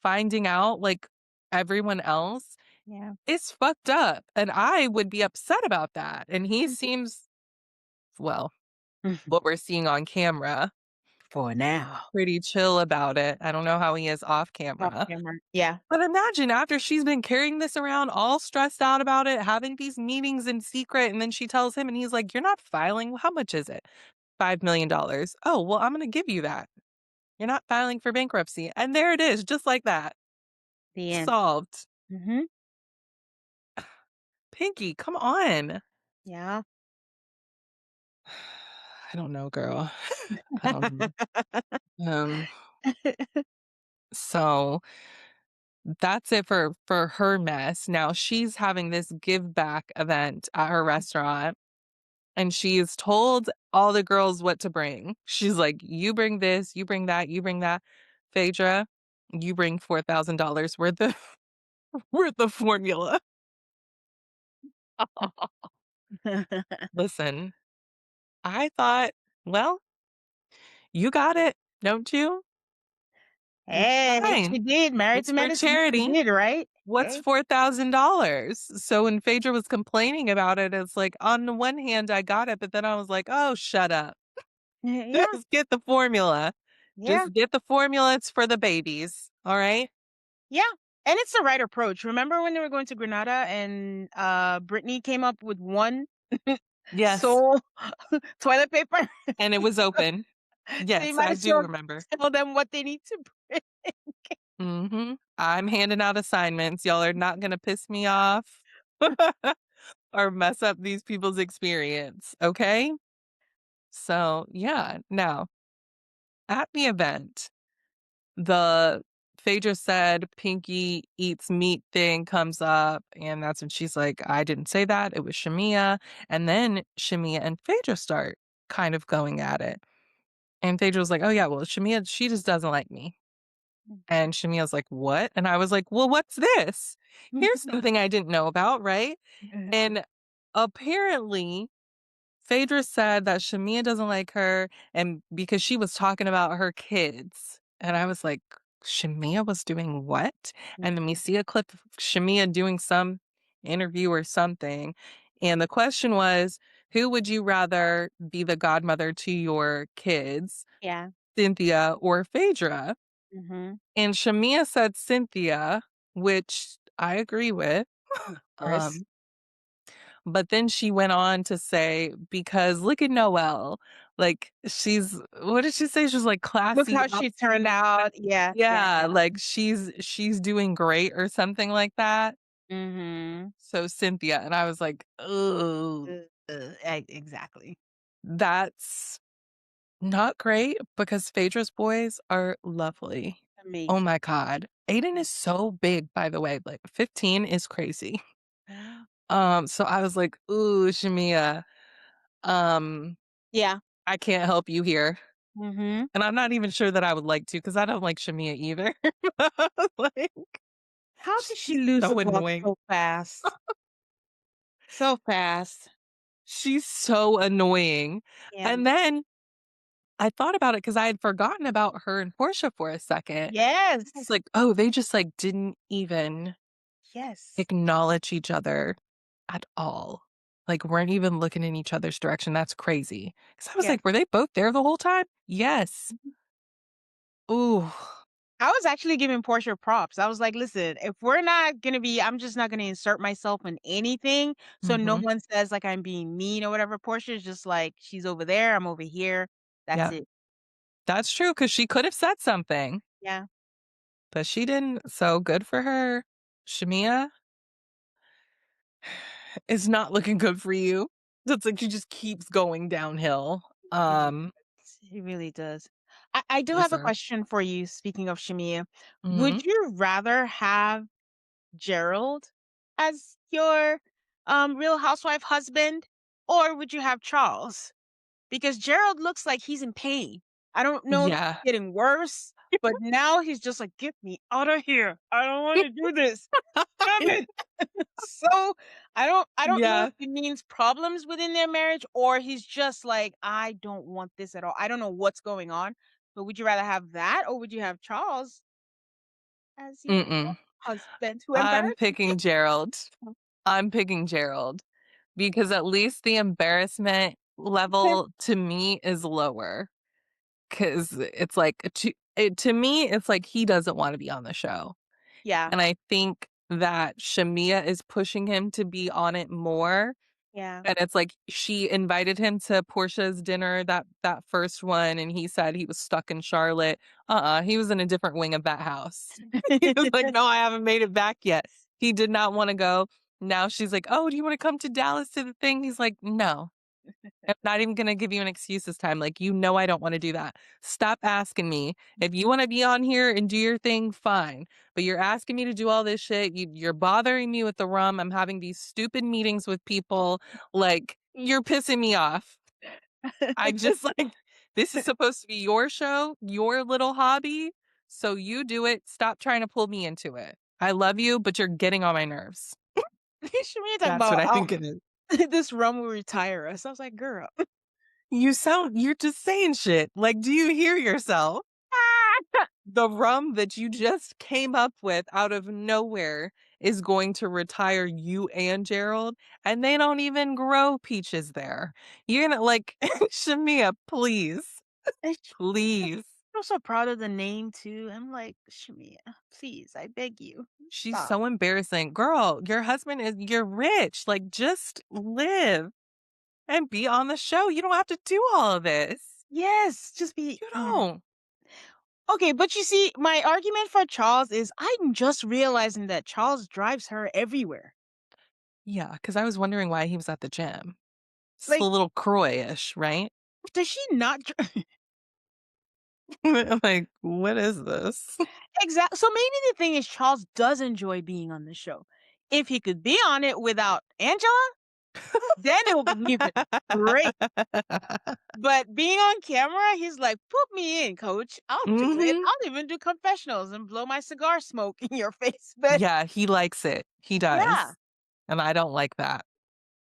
B: finding out like everyone else
C: Yeah.
B: is fucked up. And I would be upset about that. And he
C: Mhm.
B: seems, well,
C: Mhm.
B: what we're seeing on camera,
C: For now.
B: pretty chill about it. I don't know how he is off
C: Off
B: camera.
C: camera. Yeah.
B: But imagine after she's been carrying this around all stressed out about it, having these meetings in secret, and then she tells him, and he's like, "You're not filing? Well, how much is it? $5 million. Oh, well, I'm going to give you that. You're not filing for bankruptcy." And there it is, just like that.
C: The end.
B: Solved.
C: Mhm.
B: Pinky, come on.
C: Yeah.
B: I don't know, girl. I don't know. So that's it for her mess. Now she's having this give back event at her restaurant. And she's told all the girls what to bring. She's like, "You bring this, you bring that, you bring that. Phaedra, you bring $4,000 worth of worth of formula." Listen, I thought, well, you got it, don't you?
C: Hey,
B: Fine.
C: she did. Married
B: It's
C: to
B: for
C: medicine, she
B: charity.
C: did, right?
B: What's
C: Hey.
B: $4,000? So when Phaedra was complaining about it, it's like, on the one hand, I got it, but then I was like, "Oh, shut up.
C: Yeah.
B: Just get the formula.
C: Yeah.
B: Just get the formula. It's for the babies. All right?"
C: Yeah. And it's the right approach. Remember when they were going to Grenada and Brittany came up with one
B: Yes.
C: sole toilet paper?
B: And it was open.
C: So you
B: Yes,
C: might
B: I
C: as
B: do
C: well
B: remember.
C: tell them what they need to bring.
B: Mhm. I'm handing out assignments. Y'all are not gonna piss me off or mess up these people's experience, okay? So, yeah. Now, at the event, the Phaedra said Pinky eats meat thing comes up, and that's when she's like, "I didn't say that. It was Shamia." And then Shamia and Phaedra start kind of going at it. And Phaedra was like, "Oh, yeah, well, Shamia, she just doesn't like me." And Shamia's like, "What?" And I was like, "Well, what's this? Here's something I didn't know about, right?" And apparently, Phaedra said that Shamia doesn't like her and because she was talking about her kids. And I was like, "Shamia was doing what?" And then we see a clip of Shamia doing some interview or something. And the question was, who would you rather be the godmother to your kids,
C: Yeah.
B: Cynthia or Phaedra?
C: Mhm.
B: And Shamia said Cynthia, which I agree with.
C: Of course.
B: Um, but then she went on to say, because look at Noelle. Like she's what did she say? She's like
C: Look
B: classy,
C: how she turned
B: upscene.
C: out. Yeah. Yeah.
B: Yeah,
C: Yeah.
B: like she's doing great or something like that.
C: Mhm.
B: So Cynthia. And I was like, oh,
C: Exactly.
B: that's not great because Phaedra's boys are lovely. Oh
C: Amazing.
B: my God. Aiden is so big, by the way. Like 15 is crazy.
C: Yeah.
B: So I was like, ooh, Shamia, um,
C: Yeah.
B: I can't help you here.
C: Mhm.
B: And I'm not even sure that I would like to because I don't like Shamia either. Like,
C: How did she
B: She's
C: lose the
B: so
C: ball
B: annoying.
C: so fast? So fast.
B: She's so annoying.
C: Yeah.
B: And then I thought about it because I had forgotten about her and Portia for a second.
C: Yes.
B: I was like, oh, they just like didn't even
C: Yes.
B: acknowledge each other at all. Like, weren't even looking in each other's direction. That's crazy. Because I was
C: Yes.
B: like, were they both there the whole time? Yes.
C: Mhm.
B: Ooh.
C: I was actually giving Portia props. I was like, listen, if we're not gonna be, I'm just not gonna insert myself in anything. So no
B: Hmm.
C: one says like I'm being mean or whatever. Portia's just like, she's over there, I'm over here. That's
B: Yeah,
C: it.
B: that's true. Because she could have said something,
C: Yeah.
B: but she didn't. So good for her. Shamia is not looking good for you. It's like she just keeps going downhill.
C: It really does. It really does. I do have a
B: Loser.
C: question for you, speaking of Shamia.
B: Hmm.
C: Would you rather have Gerald as your real housewife husband, or would you have Charles? Because Gerald looks like he's in pain. I don't know if it's
B: Yeah.
C: getting worse, but now he's just like, get me out of here. I don't want to do this. Stop it. So I don't know if
B: Yeah.
C: it means problems within their marriage or he's just like, I don't want this at all. I don't know what's going on. But would you rather have that or would you have Charles as your
B: Mm-mm.
C: husband who
B: I'm
C: embarrassed
B: picking Gerald. I'm picking Gerald because at least the embarrassment
C: you?
B: level to me is lower. Because it's like to me, it's like he doesn't want to be on the show.
C: Yeah.
B: And I think that Shamia is pushing him to be on it more.
C: Yeah.
B: And it's like she invited him to Portia's dinner, that first one, and he said he was stuck in Charlotte. He was in a different wing of that house. He was like, "No, I haven't made it back yet." He did not want to go. Now she's like, "Oh, do you want to come to Dallas to the thing?" He's like, "No. I'm not even gonna give you an excuse this time. Like, you know I don't wanna do that. Stop asking me. If you wanna be on here and do your thing, fine. But you're asking me to do all this shit. You're bothering me with the rum. I'm having these stupid meetings with people. Like, you're pissing me off. I just like this is supposed to be your show, your little hobby. So you do it. Stop trying to pull me into it. I love you, but you're getting on my nerves.
C: Shamia talking
B: That's what
C: about,
B: I
C: oh,
B: think it is.
C: this rum will retire us. I was like, girl.
B: You're just saying shit. Like, do you hear yourself? The rum that you just came up with out of nowhere is going to retire you and Gerald, and they don't even grow peaches there. You're gonna like Shamia, please,
C: And
B: please.
C: I'm so proud of the name too. I'm like, Shamia, please, I beg you,
B: She's
C: stop.
B: so embarrassing. Girl, your husband is you're rich. Like, just live and be on the show. You don't have to do all of this.
C: Yes, just be.
B: You don't.
C: Okay, but you see, my argument for Charles is I'm just realizing that Charles drives her everywhere.
B: Yeah, because I was wondering why he was at the gym. It's a
C: Like,
B: little Croy-ish, right?
C: does she not?
B: I'm like, what is this?
C: Exactly. So maybe the thing is, Charles does enjoy being on the show. If he could be on it without Angela, then it would be even great. But being on camera, he's like, "Put me in, coach. I'll do it.
B: Hmm.
C: I'll even do confessionals and blow my cigar smoke in your face." But
B: Yeah, he likes it. He
C: yeah.
B: does. And I don't like that.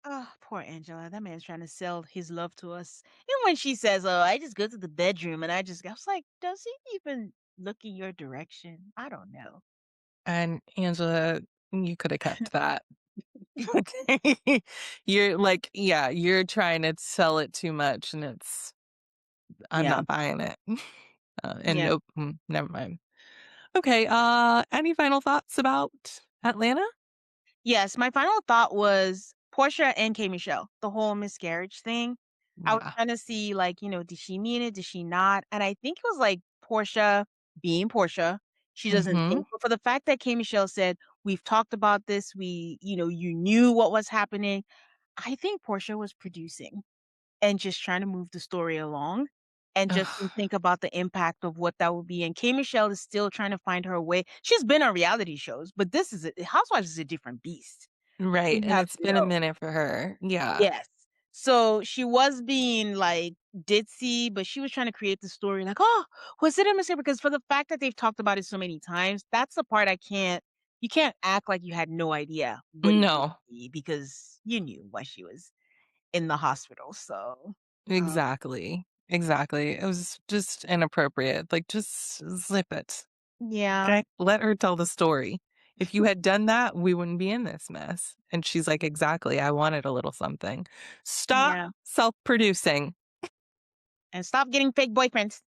C: Oh, poor Angela. That man's trying to sell his love to us. And when she says, "Oh, I just go to the bedroom," and I was like, "Does he even look in your direction?" I don't know.
B: And Angela, you could have kept that. Okay. You're like, yeah, you're trying to sell it too much and I'm
C: Yeah.
B: not buying it. And
C: Yeah.
B: nope, never mind. Okay, any final thoughts about Atlanta?
C: Yes, my final thought was Portia and K Michelle, the whole miscarriage thing. I was
B: Yeah.
C: trying to see, like, did she mean it? Did she not? And I think it was like Portia being Portia. She doesn't
B: Mhm.
C: think. But for the fact that K Michelle said, we've talked about this, you knew what was happening. I think Portia was producing and just trying to move the story along and just
B: Ugh,
C: didn't think about the impact of what that would be. And K Michelle is still trying to find her way. She's been on reality shows, but Housewives is a different beast.
B: right,
C: You
B: and
C: have
B: it's
C: to
B: been a
C: know.
B: minute for her. Yeah.
C: Yes. So she was being like ditzy, but she was trying to create the story like, oh, was it a mistake? Because for the fact that they've talked about it so many times, that's the part I can't you can't act like you had no idea what it would
B: No,
C: be because you knew why she was in the hospital. So, um,
B: exactly. Exactly. It was just inappropriate. Like, just zip it.
C: yeah,
B: Okay? Let her tell the story. If you had done that, we wouldn't be in this mess. And she's like, exactly. I wanted a little something. Stop
C: yeah,
B: self producing.
C: and stop getting fake boyfriends.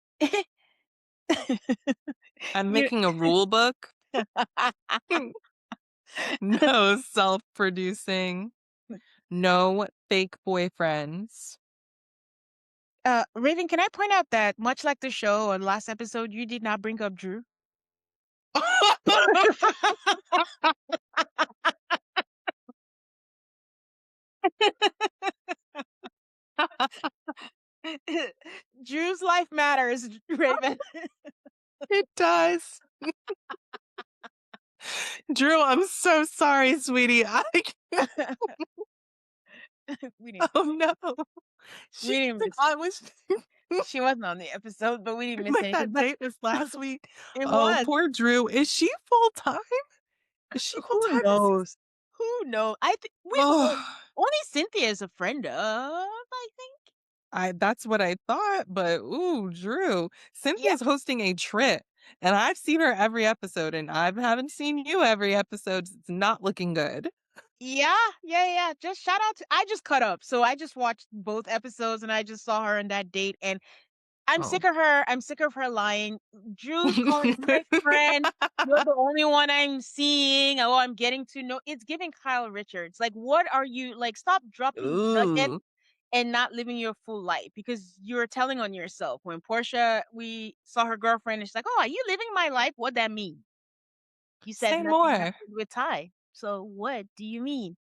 B: I'm
C: You
B: making a rule book. No self producing. No fake boyfriends.
C: Raven, can I point out that much like the show or last episode, you did not bring up Drew? Drew's life matters, Raven.
B: It does. Drew, I'm so sorry, sweetie.
C: we didn't
B: Oh no.
C: we
B: She
C: didn't miss
B: I was
C: she wasn't on the episode, but we didn't miss
B: like
C: anything.
B: that
C: But
B: date was last week.
C: it
B: Oh,
C: was.
B: poor Drew. Is she full time? Is she full
C: Who
B: time this season?
C: knows? Who knows? I think we
B: Oh,
C: only Cynthia is a friend of, I think.
B: that's what I thought, but ooh, Drew.
C: Yeah.
B: Cynthia's hosting a trip. And I've seen her every episode, and I haven't seen you every episode. It's not looking good.
C: Yeah, yeah. Just shout out to I just cut up. So I just watched both episodes and I just saw her on that date and I'm
B: Oh.
C: sick of her. I'm sick of her lying. Drew's calling my friend. You're the only one I'm seeing. Oh, I'm getting to know. It's giving Kyle Richards. Like, what are you like? Stop dropping nuggets
B: Ooh.
C: and not living your full life because you're telling on yourself. When Portia, we saw her girlfriend, and she's like, "Oh, are you living my life? What that mean?" You said
B: Say
C: nothing
B: more.
C: happened with Ty. So what do you mean?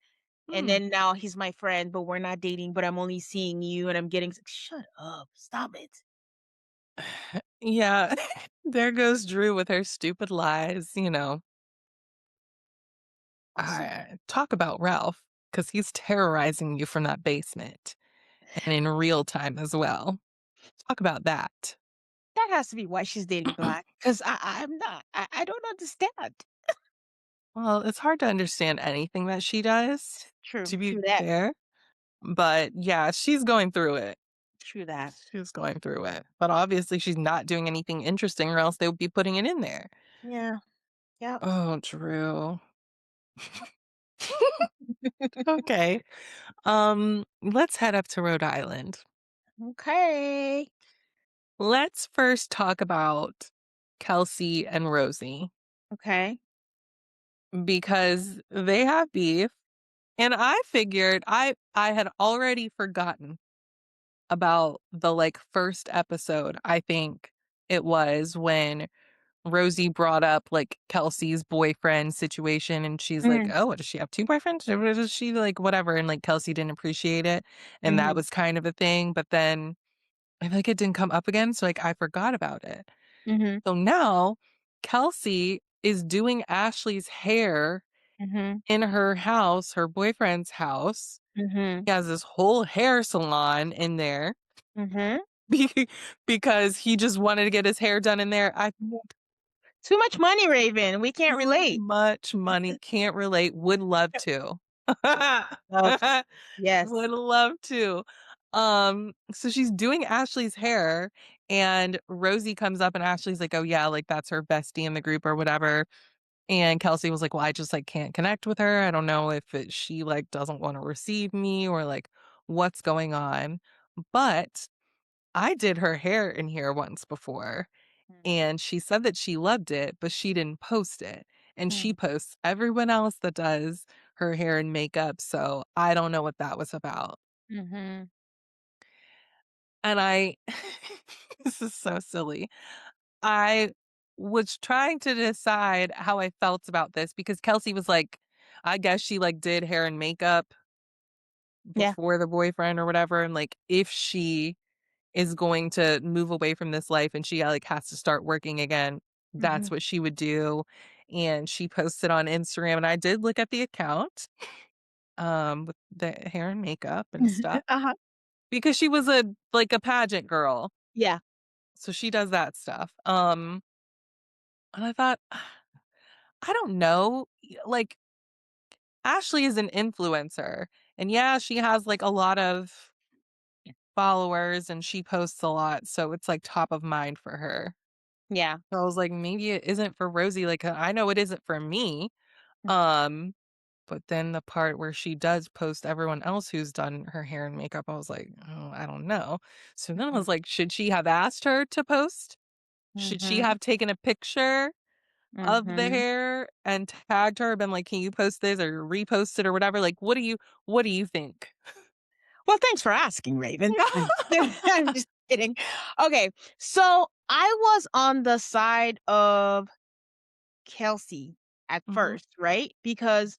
C: And
B: Hmm.
C: then now he's my friend, but we're not dating. But I'm only seeing you, and I'm getting. Shut up! Stop it.
B: Yeah. There goes Drew with her stupid lies,
C: Also,
B: Talk about Ralph, because he's terrorizing you from that basement and in real time as well. Talk about that.
C: that has to be why she's dating Black. Because I'm not. I don't understand.
B: Well, it's hard to understand anything that she does,
C: True,
B: to be
C: true that.
B: fair. But yeah, she's going through it.
C: True that.
B: She's going through it. But obviously, she's not doing anything interesting, or else they would be putting it in there.
C: Yeah. Yeah.
B: Oh, Drew. Okay. Let's head up to Rhode Island.
C: Okay.
B: Let's first talk about Kelsey and Rosie
C: Okay.
B: because they have beef. And I figured I had already forgotten about the like first episode. I think it was when Rosie brought up like Kelsey's boyfriend situation and she's like,
C: Mm-hmm.
B: "Oh, does she have two boyfriends? Or does she like whatever?" And like Kelsey didn't appreciate it. And that
C: Mm-hmm.
B: was kind of a thing. But then I feel like it didn't come up again. So like I forgot about it.
C: Mm-hmm.
B: So now Kelsey is doing Ashley's hair
C: Mm-hmm.
B: in her house, her boyfriend's house.
C: Mm-hmm.
B: He has this whole hair salon in there
C: Mm-hmm.
B: because he just wanted to get his hair done in there. I
C: Too much money, Raven. We can't
B: too
C: relate.
B: much money, can't relate, would love to.
C: Love. Yes.
B: Would love to. So she's doing Ashley's hair and Rosie comes up and Ashley's like, "Oh yeah, like that's her bestie in the group or whatever." And Kelsey was like, "Well, I just like can't connect with her. I don't know if she like doesn't want to receive me or like what's going on." But I did her hair in here once before and she said that she loved it, but she didn't post it. And she posts everyone else that does her hair and makeup. So I don't know what that was about.
C: Mm-hmm.
B: And I, this is so silly. I was trying to decide how I felt about this because Kelsey was like, I guess she like did hair and makeup
C: Yeah.
B: before the boyfriend or whatever. And like, if she is going to move away from this life and she like has to start working again,
C: Mm-hmm.
B: that's what she would do. And she posted on Instagram and I did look at the account with the hair and makeup and stuff
C: Uh-huh.
B: because she was a pageant girl.
C: Yeah.
B: So she does that stuff. And I thought I don't know. Like, Ashley is an influencer, and yeah, she has like a lot of followers and she posts a lot, so it's like top of mind for her.
C: Yeah.
B: So I was like, maybe it isn't for Rosie. Like, I know it isn't for me.
C: Mhm.
B: Um, but then the part where she does post everyone else who's done her hair and makeup, I was like, oh, I don't know. So then I
C: Mhm.
B: was like, should she have asked her to post? Should she
C: Mhm.
B: have taken a picture of the
C: Mhm.
B: hair and tagged her, been like, can you post this or repost it or whatever? Like, what do you think?
C: Well, thanks for asking, Raven. I'm just kidding. Okay, so I was on the side of Kelsey at
B: Mhm.
C: first, right? Because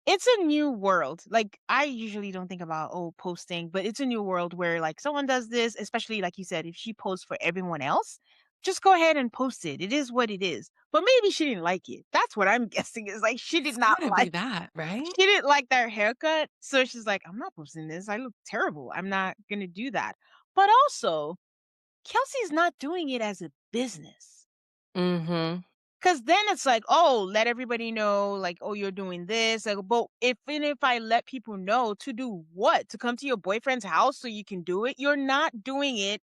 C: it's a new world. Like, I usually don't think about, oh, posting, but it's a new world where, like, someone does this, especially like you said, if she posts for everyone else, just go ahead and post it. It is what it is. But maybe she didn't like it. That's what I'm guessing is like she did
B: It's
C: not
B: gotta be
C: like
B: that, right?
C: she didn't like their haircut. So she's like, I'm not posting this. I look terrible. I'm not gonna do that. But also, Kelsey's not doing it as a business.
B: Mhm.
C: Cause then it's like, oh, let everybody know, like, oh, you're doing this. Like, but if I let people know to do what? To come to your boyfriend's house so you can do it? You're not doing it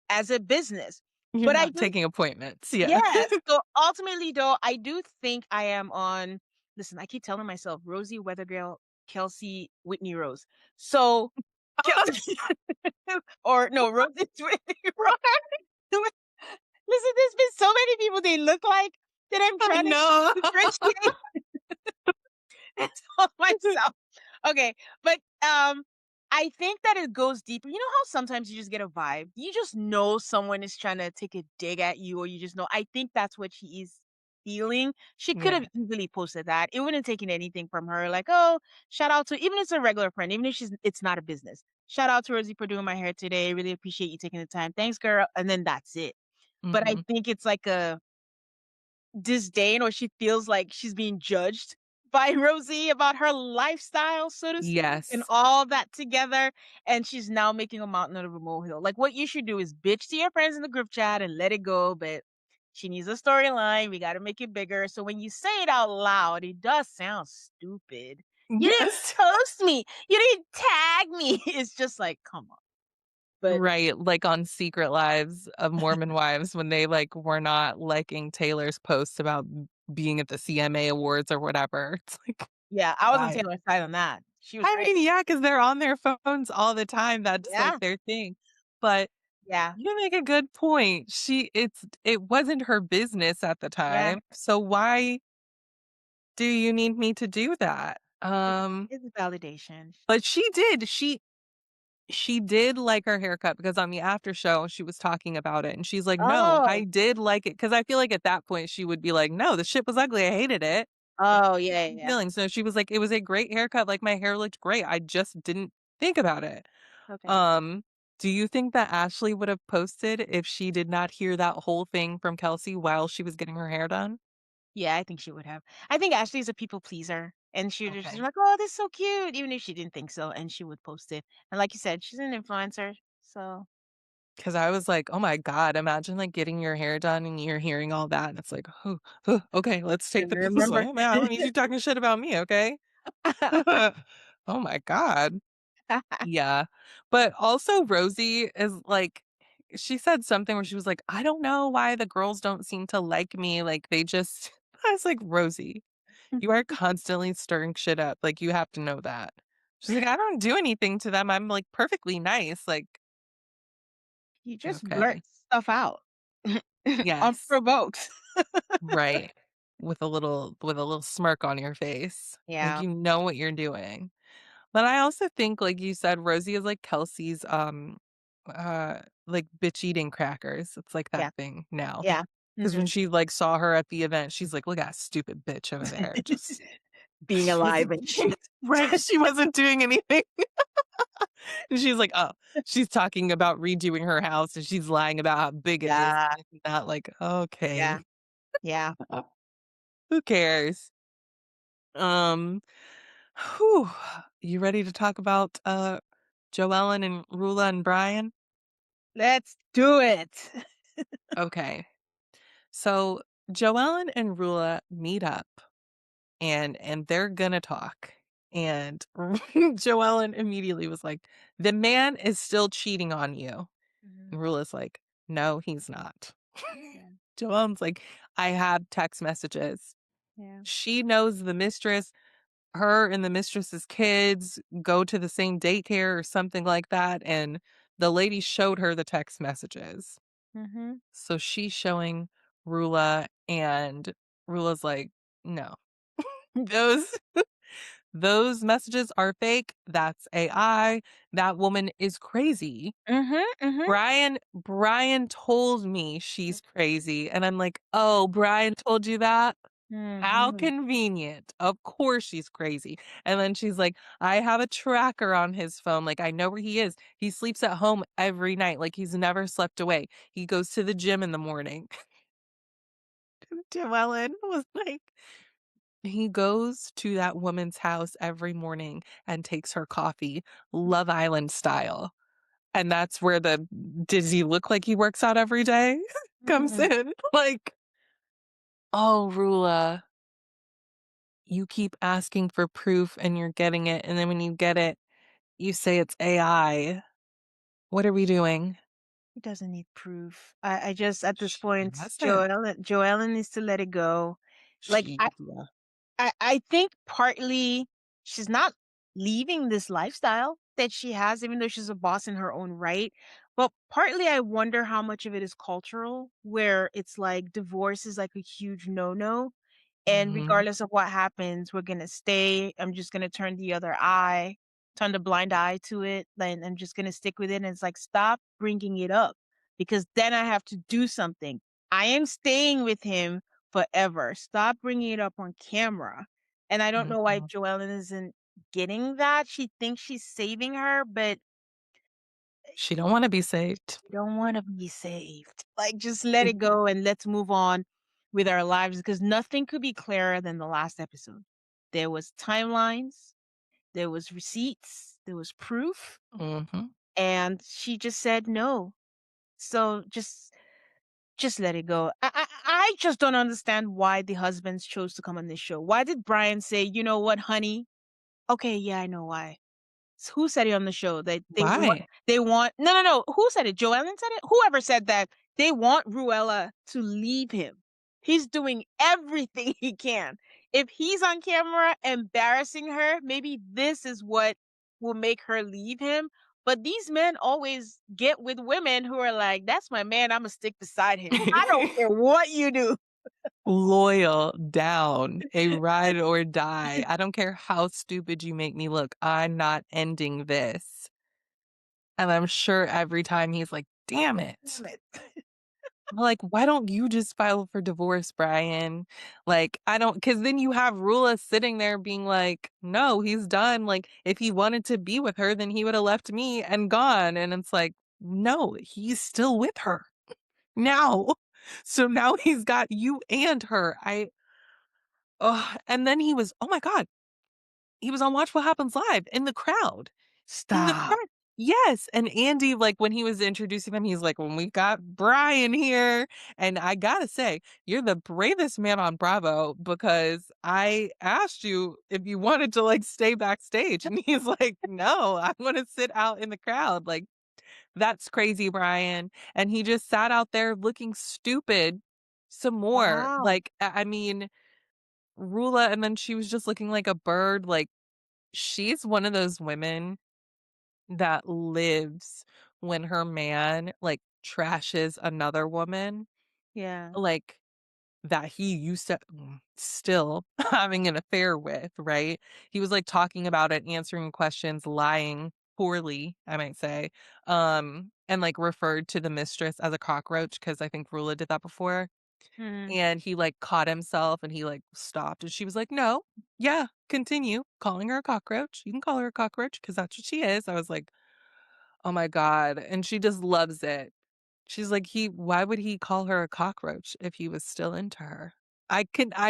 C: as a business.
B: You're
C: But I
B: not
C: do,
B: taking appointments, yeah.
C: yes. So ultimately, though, I do think I am on. Listen, I keep telling myself Rosie, Weather Girl, Kelsey, Whitney Rose. So, Kelsey, or no, Rosie, Whitney Rose. Listen, there's been so many people they look like that I'm
B: I
C: trying to
B: know.
C: differentiate. Told myself. Okay, but I think that it goes deeper. You know how sometimes you just get a vibe? You just know someone is trying to take a dig at you, or you just know. I think that's what she is feeling. She could have
B: Yeah.
C: easily posted that. It wouldn't have taken anything from her. Like, oh, shout out to even if it's a regular friend, even if it's not a business. Shout out to Rosie for doing my hair today. Really appreciate you taking the time. Thanks, girl. And then that's it. But I
B: Mhm.
C: think it's like a disdain or she feels like she's being judged by Rosie about her lifestyle, so to speak, and
B: Yes.
C: all that together. And she's now making a mountain out of a molehill. Like, what you should do is bitch to your friends in the group chat and let it go. But she needs a storyline. We got to make it bigger. So when you say it out loud, it does sound stupid. You didn't
B: Yes.
C: post me. You didn't tag me. It's just like, come on. But
B: Right, like on Secret Lives of Mormon Wives when they, like, were not liking Taylor's posts about being at the CMA Awards or whatever. It's like,
C: yeah, I was on
B: why?
C: Taylor's side on that. She was
B: I
C: right.
B: mean, yeah, because 'cause they're on their phones all the time, that's, like,
C: Yeah.
B: their thing. But
C: Yeah.
B: you make a good point. It wasn't her business at the
C: Yeah.
B: time, so why do you need me to do that?
C: It's validation.
B: But she did like her haircut because on the after show, she was talking about it, and she's like, "No, I
C: Oh.
B: did like it because I feel like at that point, she would be like, "No, the shit was ugly, I hated it."
C: Oh, yeah, yeah, yeah.
B: Feelings, so she was like, "It was a great haircut, like, my hair looked great, I just didn't think about it."
C: Okay.
B: Um, do you think that Ashley would have posted if she did not hear that whole thing from Kelsey while she was getting her hair done?
C: Yeah, I think she would have. I think Ashley's a people pleaser, and she would just be
B: Okay.
C: like, "Oh, this is so cute," even if she didn't think so, and she would post it. And like you said, she's an influencer, so
B: 'Cause I was like, "Oh my god, imagine, like, getting your hair done and you're hearing all that," and it's like, okay, let's take
C: and
B: the pieces
C: remember.
B: away. Man, I don't need you talking shit about me, okay?" Oh my god. Yeah. But also Rosie is like she said something where she was like, "I don't know why the girls don't seem to like me, like, they just" I was like, "Rosie, you are constantly stirring shit up, like, you have to know that." She's like, "I don't do anything to them, I'm, like, perfectly nice," like,
C: You just blurt
B: okay.
C: stuff out
B: Yes.
C: unprovoked.
B: Right. With a little smirk on your face. Like,
C: Yeah,
B: you know what you're doing. But I also think, like you said, Rosie is like Kelsey's, like, bitch eating crackers. It's like that
C: yeah,
B: thing now.
C: yeah.
B: Because
C: Mhm.
B: when she, like, saw her at the event, she's like, "Look at that stupid bitch over there." Just
C: Being
B: she
C: alive
B: wasn't
C: and shit.
B: right, she wasn't doing anything. And she's like, "Oh," she's talking about redoing her house, and she's lying about how big it is.
C: Yeah,
B: Not like,
C: yeah,
B: "Okay,
C: yeah.
B: who cares?" Um Whew. You ready to talk about, Joellen and Rula and Brian?
C: Let's do it.
B: Okay. So, Joellen and Rula meet up and they're gonna talk. And Joellen immediately was like, "The man is still cheating on you."
C: Mhm.
B: And Rula's like, "No, he's not."
C: Yeah.
B: Joellen's like, "I have text messages."
C: Yeah.
B: She knows the mistress. Her and the mistress's kids go to the same daycare or something like that, and the lady showed her the text messages.
C: Mhm.
B: So she's showing Rula, and Rula's like, "No, those those messages are fake. That's AI. That woman is crazy.
C: Mhm. Mhm.
B: Brian told me she's crazy." And I'm like, "Oh, Brian told you that? How
C: Mhm.
B: convenient. Of course she's crazy." And then she's like, "I have a tracker on his phone. Like, I know where he is. He sleeps at home every night. Like, he's never slept away. He goes to the gym in the morning." Joellen was like, he goes to that woman's house every morning and takes her coffee, Love Island style. And that's where the "Does he look like he works out every day?" comes
C: Mhm.
B: in. Like, "Oh, Rula, you keep asking for proof and you're getting it. And then when you get it, you say it's AI. What are we doing?"
C: He doesn't need proof. I just at this
B: She
C: point,
B: doesn't.
C: Joellen needs to let it go. Like
B: She yeah.
C: I think partly she's not leaving this lifestyle that she has, even though she's a boss in her own right. But partly I wonder how much of it is cultural, where it's like divorce is like a huge no-no. And
B: Mhm.
C: regardless of what happens, we're gonna stay. I'm just gonna turn the other eye, turn the blind eye to it. Then I'm just gonna stick with it. And it's like, stop bringing it up because then I have to do something. I am staying with him forever. Stop bringing it up on camera. And I don't know why
B: Mhm.
C: Joellen isn't getting that. She thinks she's saving her, but
B: She don't wanna be saved.
C: you don't want to be saved. Like, just let it go and let's move on with our lives because nothing could be clearer than the last episode. There was timelines, there was receipts, there was proof,
B: Mhm.
C: and she just said no. So just let it go. I just don't understand why the husbands chose to come on this show. Why did Brian say, "You know what, honey? Okay, yeah, I know why." Who said it on the show that
B: Why?
C: they want no. Who said it? Joellen said it? Whoever said that they want Ruella to leave him. He's doing everything he can. If he's on camera embarrassing her, maybe this is what will make her leave him. But these men always get with women who are like, "That's my man. I'ma stick beside him. I don't care what you do."
B: Loyal, down, a ride or die. I don't care how stupid you make me look. I'm not ending this. And I'm sure every time he's like, "Damn it."
C: Damn it.
B: I'm like, "Why don't you just file for divorce, Brian?" Like, I don't, because then you have Rula sitting there being like, "No, he's done. Like, if he wanted to be with her, then he would have left me and gone." And it's like, "No, he's still with her now." So now he's got you and her. Oh, and then he was, oh my God, he was on Watch What Happens Live in the crowd. In the
C: Stop.
B: crowd. Yes, and Andy, like, when he was introducing them, he's like, "When we got Brian here," and I gotta say, you're the bravest man on Bravo because I asked you if you wanted to, like, stay backstage, and he's like, "No, I wanna sit out in the crowd." Like, "That's crazy, Brian," and he just sat out there looking stupid some more.
C: Wow.
B: Like, I mean, Rula, and then she was just looking like a bird. Like, she's one of those women that lives when her man, like, trashes another woman,
C: Yeah.
B: like, that he used to still having an affair with, right? He was, like, talking about it, answering questions, lying poorly, I might say, and, like, referred to the mistress as a cockroach because I think Rula did that before.
C: Mhm.
B: And he, like, caught himself and he, like, stopped, and she was like, "No, yeah, continue calling her a cockroach. You can call her a cockroach because that's what she is." I was like, "Oh my god," and she just loves it. She's like, "He why would he call her a cockroach if he was still into her?" I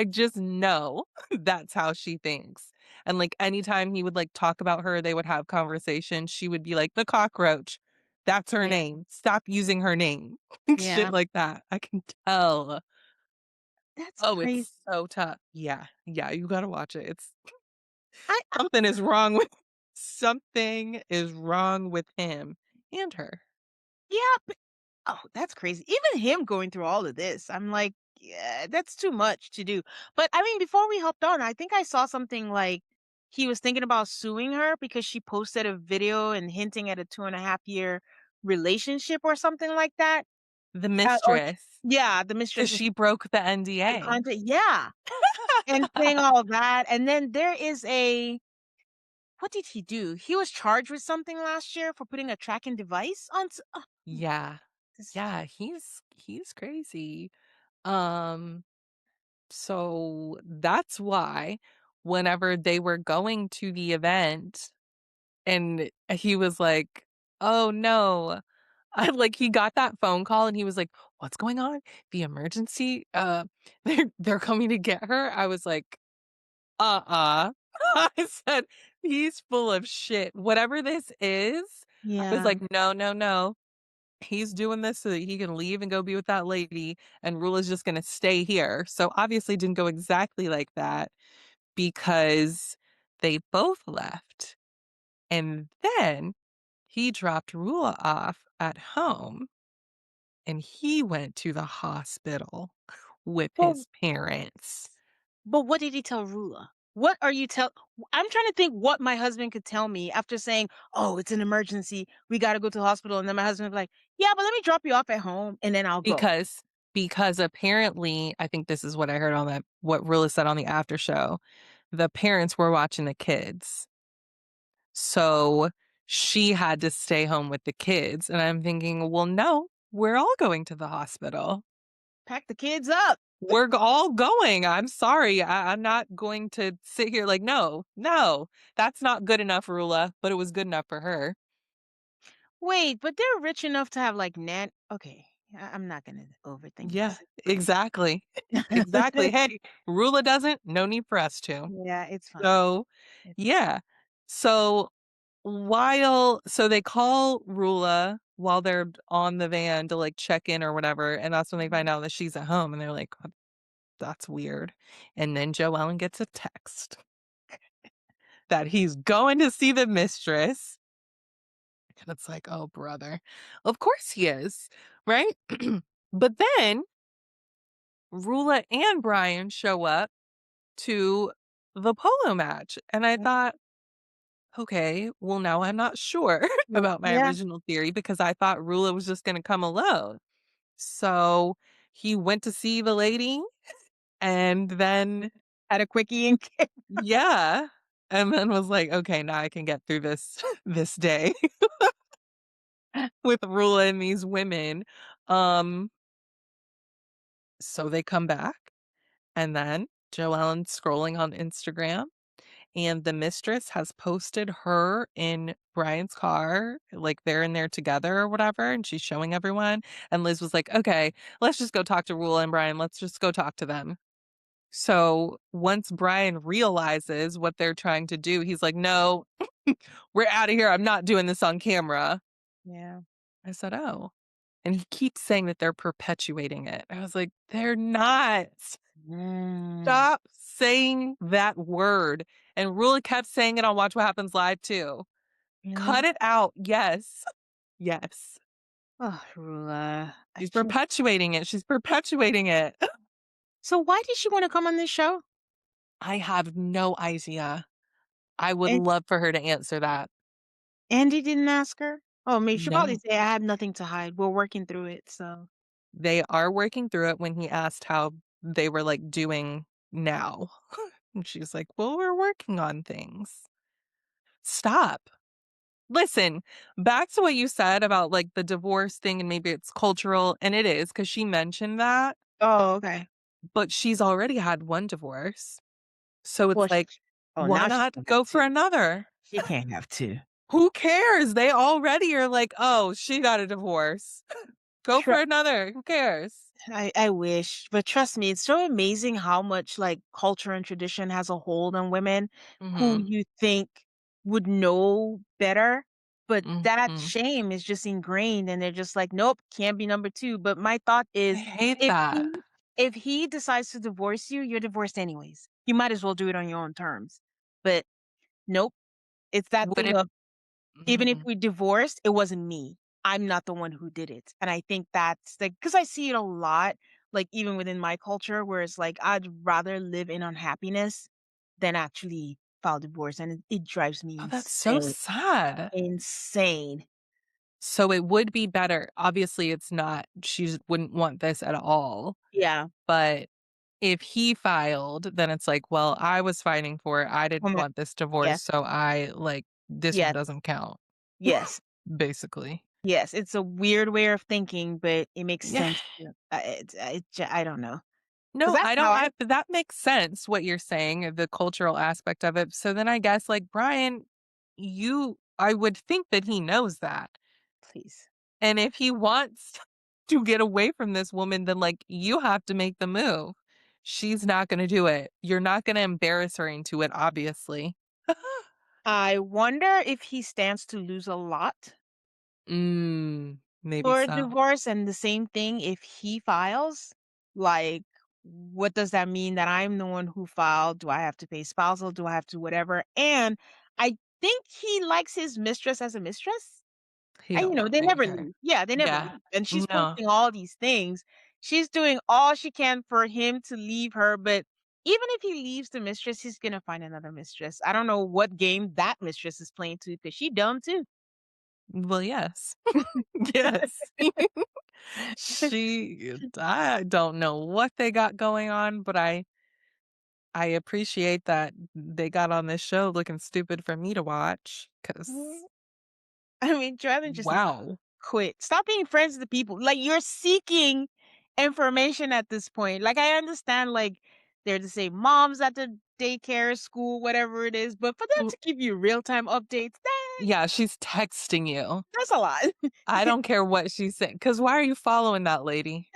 B: just know that's how she thinks, and, like, anytime he would, like, talk about her, they would have conversation, she would be like, "The cockroach, that's her
C: Yeah.
B: name. Stop using her name." Shit
C: Yeah.
B: like that. I can tell.
C: That's
B: Oh,
C: crazy.
B: it's so tough. Yeah. Yeah, you gotta watch it. It's
C: I
B: something is wrong with him and her.
C: Yeah, but oh, that's crazy. Even him going through all of this, I'm like, yeah, that's too much to do. But I mean, before we hopped on, I think I saw something like he was thinking about suing her because she posted a video and hinting at a 2.5 year relationship or something like that.
B: The
C: Or
B: mistress,
C: yeah, the
B: 'cause
C: mistress is
B: she broke the
C: the
B: NDA.
C: content. Yeah, and saying all that, and then there is a what did he do? He was charged with something last year for putting a tracking device on.
B: Yeah.
C: This,
B: Yeah, he's crazy. Um, so that's why whenever they were going to the event and he was like, "Oh no." He got that phone call and he was like, "What's going on? The emergency? They're coming to get her?" I was like, "Uh-uh." I said, "He's full of shit. Whatever this is." I was
C: yeah.
B: like, "No, no, no. He's doing this so that he can leave and go be with that lady, and Rula's just gonna stay here." So obviously it didn't go exactly like that because they both left. And then he dropped Rula off at home and he went to the hospital with
C: Well,
B: his parents
C: but what did he tell Rula? What are you tell I'm trying to think what my husband could tell me after saying, "Oh, it's an emergency. We gotta go to the hospital." And then my husband would be like, "Yeah, but let me drop you off at home and then I'll go."
B: because apparently I think this is what I heard on that what Rilla said on the after show. The parents were watching the kids. So she had to stay home with the kids. And I'm thinking, well, no, we're all going to the hospital.
C: Pack the kids up.
B: All going. I'm sorry. I'm not going to sit here like, no, no, that's not good enough, Rula, but it was good enough for her.
C: Wait, but they're rich enough to have like okay. I'm not gonna overthink
B: Yeah,
C: this. It's
B: exactly. Exactly.
C: fine.
B: Hey, Rula doesn't, no need for us to.
C: Yeah, it's fine.
B: So,
C: It's
B: yeah. So so they call Rula while they're on the van to like check in or whatever, and that's when they find
C: fine.
B: out that she's at home and they're like, "Oh, that's weird." And then Joe Ellen gets a text that he's going to see the mistress. And it's like, oh brother. Of course he is, right? But then Rula and Brian show up to the polo match. And I thought, okay, well, now I'm not sure about my
C: Yeah.
B: original theory because I thought Rula was just going to come alone. So he went to see the lady and then,
C: Had a quickie and
B: yeah, and then was like, okay, now I can get through this this day with Rula and these women. Um, so they come back and then Joellen's scrolling on Instagram and the mistress has posted her in Brian's car, like they're in there together or whatever, and she's showing everyone. And Liz was like, okay, let's just go talk to Rula and Brian. Let's just go talk to them. So once Brian realizes what they're trying to do, he's like, no, we're out of here. I'm not doing this on camera.
C: yeah.
B: I said, oh. And he keeps saying that they're perpetuating it. I was like, they're not.
C: Mm,
B: Stop saying that word. And Rula kept saying it on Watch What Happens Live too. Cut
C: really?
B: it out. Yes. Yes.
C: Oh, Rula. I
B: She's
C: just
B: perpetuating it. She's perpetuating it.
C: So why did she want to come on this show?
B: I have no idea. I would
C: And
B: love for her to answer that.
C: Andy didn't ask her? Oh, maybe she'll probably
B: No.
C: say, "I have nothing to hide. We're working through it." So,
B: They are working through it when he asked how they were like doing now. And she's like, well, we're working on things. Stop. Listen, back to what you said about like the divorce thing and maybe it's cultural, and it is because she mentioned that,
C: oh, okay.
B: but she's already had one divorce. So it's
C: Well,
B: like, why
C: now she
B: not
C: can have
B: go for
C: 2.
B: another?
C: She can't have 2.
B: Who cares? They already are like, oh, she got a divorce. Go
C: Tru
B: for another. Who cares?
C: I wish, but trust me, it's so amazing how much, like, culture and tradition has a hold on women who
B: Mm-hmm.
C: you think would know better, but that
B: Mm-hmm.
C: shame is just ingrained, and they're just like, "Nope, can't be number 2." But my thought
B: I
C: is,
B: hate
C: if
B: that.
C: he if he decides to divorce you, you're divorced anyways. You might as well do it on your own terms. But nope, it's that
B: Would
C: thing
B: it
C: of even if
B: Mhm.
C: we divorced, it wasn't me. I'm not the one who did it. And I think that's like, because I see it a lot, like even within my culture, where it's like, I'd rather live in unhappiness than actually file divorce. And it drives me
B: Oh, that's so
C: insane.
B: sad.
C: Insane.
B: So it would be better. Obviously, it's not she just wouldn't want this at all,
C: Yeah.
B: but if he filed, then it's like, "Well, I was fighting for it. I
C: Oh
B: didn't
C: my,
B: want this
C: yes.
B: divorce, so I like, this one
C: Yes.
B: doesn't count,"
C: Yes.
B: basically.
C: Yes. It's a weird way of thinking, but it makes
B: Yeah.
C: sense. I don't know. Because
B: No,
C: that's
B: I
C: how
B: don't
C: I,
B: that makes sense what you're saying, the cultural aspect of it. So then I guess, like, Brian, I would think that he knows that.
C: please.
B: And if he wants to get away from this woman, then, like, you have to make the move. She's not gonna do it. You're not gonna embarrass her into it, obviously.
C: I wonder if he stands to lose a lot
B: Maybe
C: for a
B: so.
C: divorce, and the same thing if he files. Like, what does that mean that I'm the one who filed? Do I have to pay spousal? Do I have to whatever? And I think he likes his mistress as a mistress.
B: He
C: And,
B: don't want
C: they never
B: her.
C: leave. Yeah, they never
B: Yeah.
C: leave. And she's
B: No.
C: posting all these things. She's doing all she can for him to leave her, but even if he leaves the mistress, he's gonna find another mistress. I don't know what game that mistress is playing to, because she dumb too.
B: Well, yes. Yes. I don't know what they got going on, but I appreciate that they got on this show looking stupid for me to watch. Cause
C: I mean, Jordan just needs to
B: wow.
C: quit. Stop being friends with the people. Like, you're seeking information at this point. Like, I understand, like, they're the same moms at the daycare, school, whatever it is, but for them
B: Well,
C: to give you real time updates,
B: yeah, she's texting you.
C: that's a lot.
B: I don't care what she's saying. Cause why are you following that lady?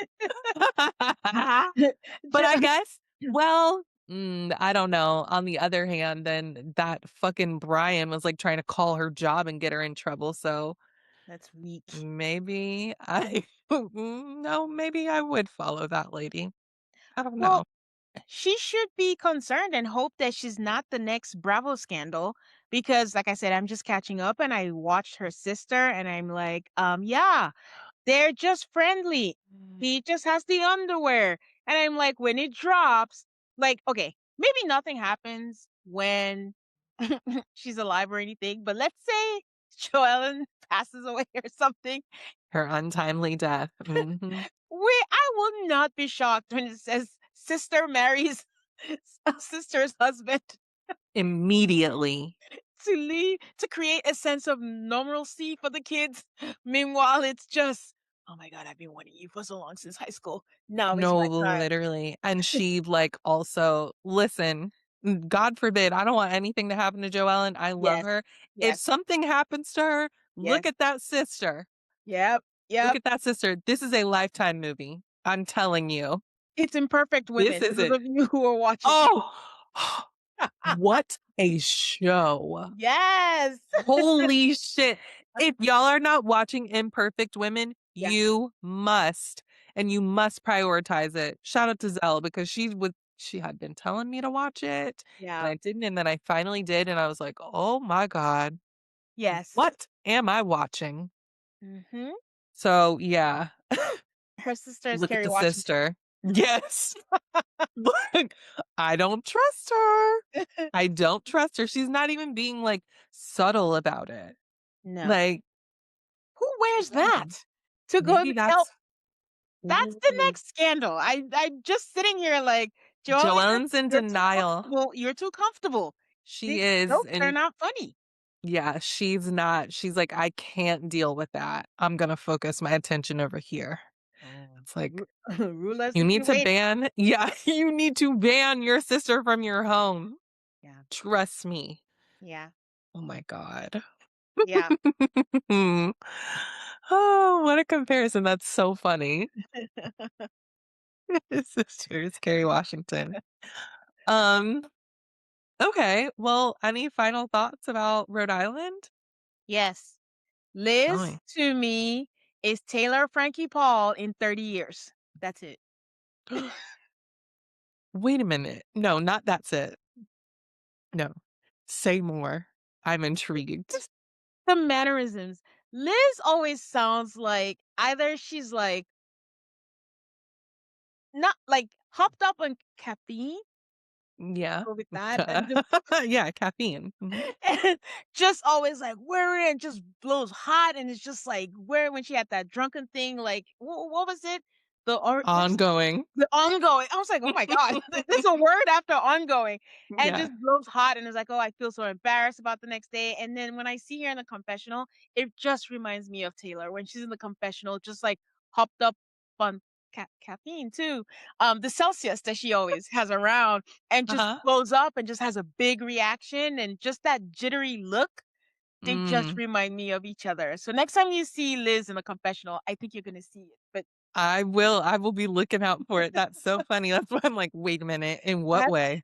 B: But I
C: Jo-
B: guess, well, I don't know. On the other hand, then that fucking Brian was like trying to call her job and get her in trouble. So
C: That's weak.
B: maybe I, no, maybe I would follow that lady. I don't know.
C: Well, she should be concerned and hope that she's not the next Bravo scandal, because, like I said, I'm just catching up and I watched her sister and I'm like, yeah, they're just friendly. He just has the underwear. And I'm like, when it drops, like, okay, maybe nothing happens when she's alive or anything, but let's say Joellen passes away or something.
B: Her untimely death.
C: I will not be shocked when it says sister marries sister's husband
B: Immediately.
C: to leave to create a sense of normalcy for the kids. Meanwhile, it's just, oh my god, I've been wanting you for so long, since high school. Now it's
B: No,
C: my time.
B: literally. And she like also listen, God forbid, I don't want anything to happen to Joellen. I love
C: Yes.
B: her. If
C: Yes.
B: something happens to her,
C: Yes.
B: look at that sister.
C: Yep.
B: Look
C: Yep.
B: at that sister. This is a Lifetime movie. I'm telling you.
C: It's Imperfect
B: This
C: Women, for
B: is
C: those
B: it.
C: of you who are watching.
B: Oh, what a show.
C: Yes.
B: Holy shit. If y'all are not watching Imperfect Women,
C: Yeah.
B: you must. And you must prioritize it. Shout out to Zell because she had been telling me to watch it and
C: Yeah.
B: I didn't. And then I finally did. And I was like, oh my God,
C: Yes.
B: what am I watching?
C: Hmm.
B: So yeah,
C: Her sister is
B: look at
C: Kerry
B: the
C: Washington.
B: sister. Yes. Look, I don't trust her. I don't trust her. She's not even being like subtle about it.
C: No.
B: Like,
C: Who wears that
B: no.
C: to go
B: Maybe
C: to tell?
B: that's
C: That's the
B: Ooh.
C: next scandal. I'm just sitting here like, Joelle,
B: Joellen's in
C: you're too
B: denial.
C: comfortable. You're too comfortable.
B: She
C: These
B: is,
C: jokes are
B: and
C: not funny.
B: yeah, she's not. She's like, I can't deal with that. I'm gonna focus my attention over here.
C: Oh.
B: It's like,
C: Rulers
B: you
C: have
B: need
C: been
B: to
C: waiting.
B: ban, yeah, you need to ban your sister from your home.
C: Yeah.
B: Trust me.
C: Yeah.
B: Oh my God.
C: Yeah.
B: Oh, what a comparison. That's so funny. His sister is Kerry Washington. Um, okay. Well, any final thoughts about Rhode Island?
C: Yes.
B: Tell
C: Liz
B: me.
C: to me is Taylor Frankie Paul in 30 years. That's it.
B: Wait a minute. No, not that's it. No. Say more. I'm intrigued.
C: Just the mannerisms. Liz always sounds like either she's like not like hopped up on caffeine,
B: Yeah.
C: go with that, and just
B: Yeah, caffeine. Mhm.
C: and just always like wearing it just blows hot, and it's just like where when she had that drunken thing, like what was it? What's
B: Ongoing.
C: the ongoing. I was like, oh my god, there's a word after ongoing, and
B: Yeah.
C: just blows hot, and it's like, oh, I feel so embarrassed about the next day. And then when I see her in the confessional, it just reminds me of Taylor when she's in the confessional, just like hopped up on caffeine too. The Celsius that she always has around and just
B: Uh-huh.
C: blows up and just has a big reaction and just that jittery look, they just
B: Mm.
C: remind me of each other. So next time you see Liz in the confessional, I think you're gonna see it. But
B: I will be looking out for it. That's so funny. That's why I'm like, "Wait a minute, in what
C: that
B: way?"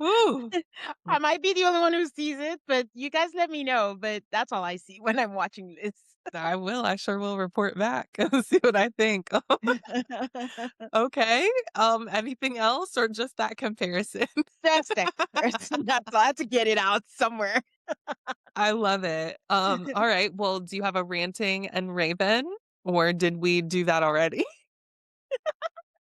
B: Ooh.
C: I might be the only one who sees it, but you guys let me know. But that's all I see when I'm watching Liz.
B: I will. I sure will report back and see what I think. Okay. Anything else or just that comparison?
C: That's that comparison. That's all. I had to get it out somewhere.
B: I love it. All right. Well, do you have a ranting and raven, or did we do that already?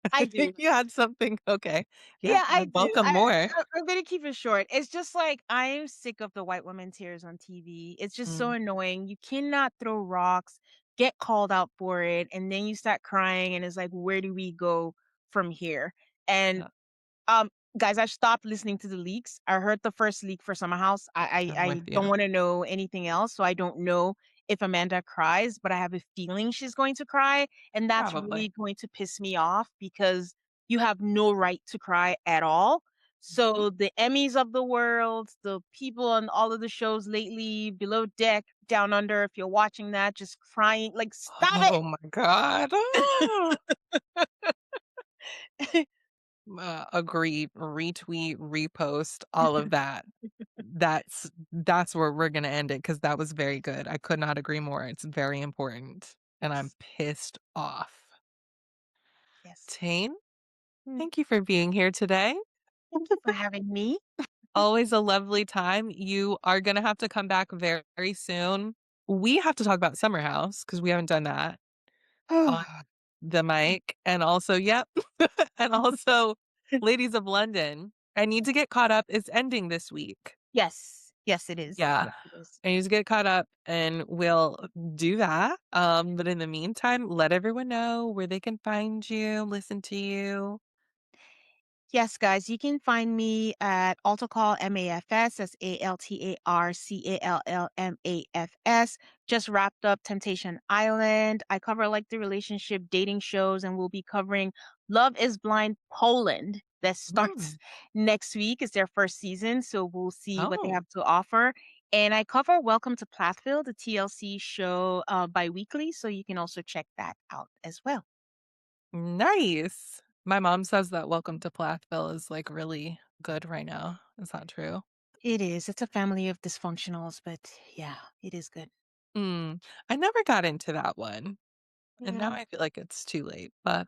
C: I
B: I
C: do.
B: think you had something. Okay. Yeah,
C: Yeah, I
B: I'd
C: do.
B: welcome more.
C: I'm gonna keep it short. It's just like I'm sick of the white woman tears on TV. It's just so
B: Mm,
C: annoying. You cannot throw rocks, get called out for it, and then you start crying, and it's like, where do we go from here? And
B: yeah,
C: Um, guys, I stopped listening to the leaks. I heard the first leak for Summer House.
B: I'm with
C: I don't
B: you.
C: wanna know anything else, so I don't know if Amanda cries, but I have a feeling she's going to cry, and that's
B: Probably.
C: really going to piss me off because you have no right to cry at all. So the Emmys of the world, the people on all of the shows lately, Below Deck, Down Under, if you're watching that, just crying, like, stop
B: Oh my God.
C: it!
B: Agree, retweet, repost, all of that. That's where we're gonna end it because that was very good. I could not agree more. It's very important, and I'm
C: Yes,
B: pissed off.
C: yes.
B: Tane,
C: Mm,
B: thank you for being here today.
C: thank you for having me.
B: Always a lovely time. You are gonna have to come back very, very soon. We have to talk about Summer House because we haven't done that on the mic, and also, yep, and also Ladies of London. I need to get caught up. It's ending this week.
C: Yes. Yes, it is.
B: Yeah.
C: Yes, it is.
B: I need to get caught up and we'll do that. But in the meantime, let everyone know where they can find you, listen to you.
C: Yes, guys, you can find me at Altar Call MAFS. That's ALTARCALLMAFS. Just wrapped up Temptation Island. I cover like the relationship dating shows, and we'll be covering Love is Blind Poland. That starts
B: Mm.
C: next week. It's their first season, so we'll see what they
B: Oh,
C: have to offer. And I cover Welcome to Plathville, the TLC show, bi-weekly, so you can also check that out as well.
B: nice. My mom says that Welcome to Plathville is like really good right now. Is that true?
C: It is. It's a family of dysfunctionals, but yeah, it is good.
B: Mm. I never got into that one. And now
C: Yeah.
B: I feel like it's too late, but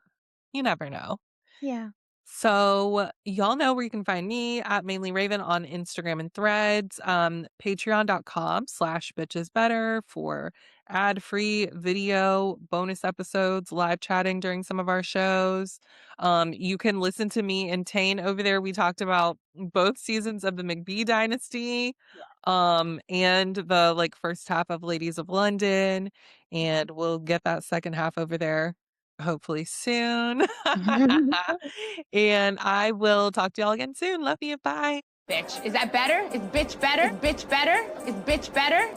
B: you never know.
C: Yeah.
B: So y'all know where you can find me at Mainly Raven on Instagram and Threads. Patreon.com/bitchesbetter for ad-free video, bonus episodes, live chatting during some of our shows. You can listen to me and Tayne over there. We talked about both seasons of the McBee Dynasty, and the like first half of Ladies of London, and we'll get that second half over there hopefully soon. And I will talk to y'all again soon. Love you. Bye.
A: Bitch. Is that better? Is bitch better? Is bitch better? Is bitch better?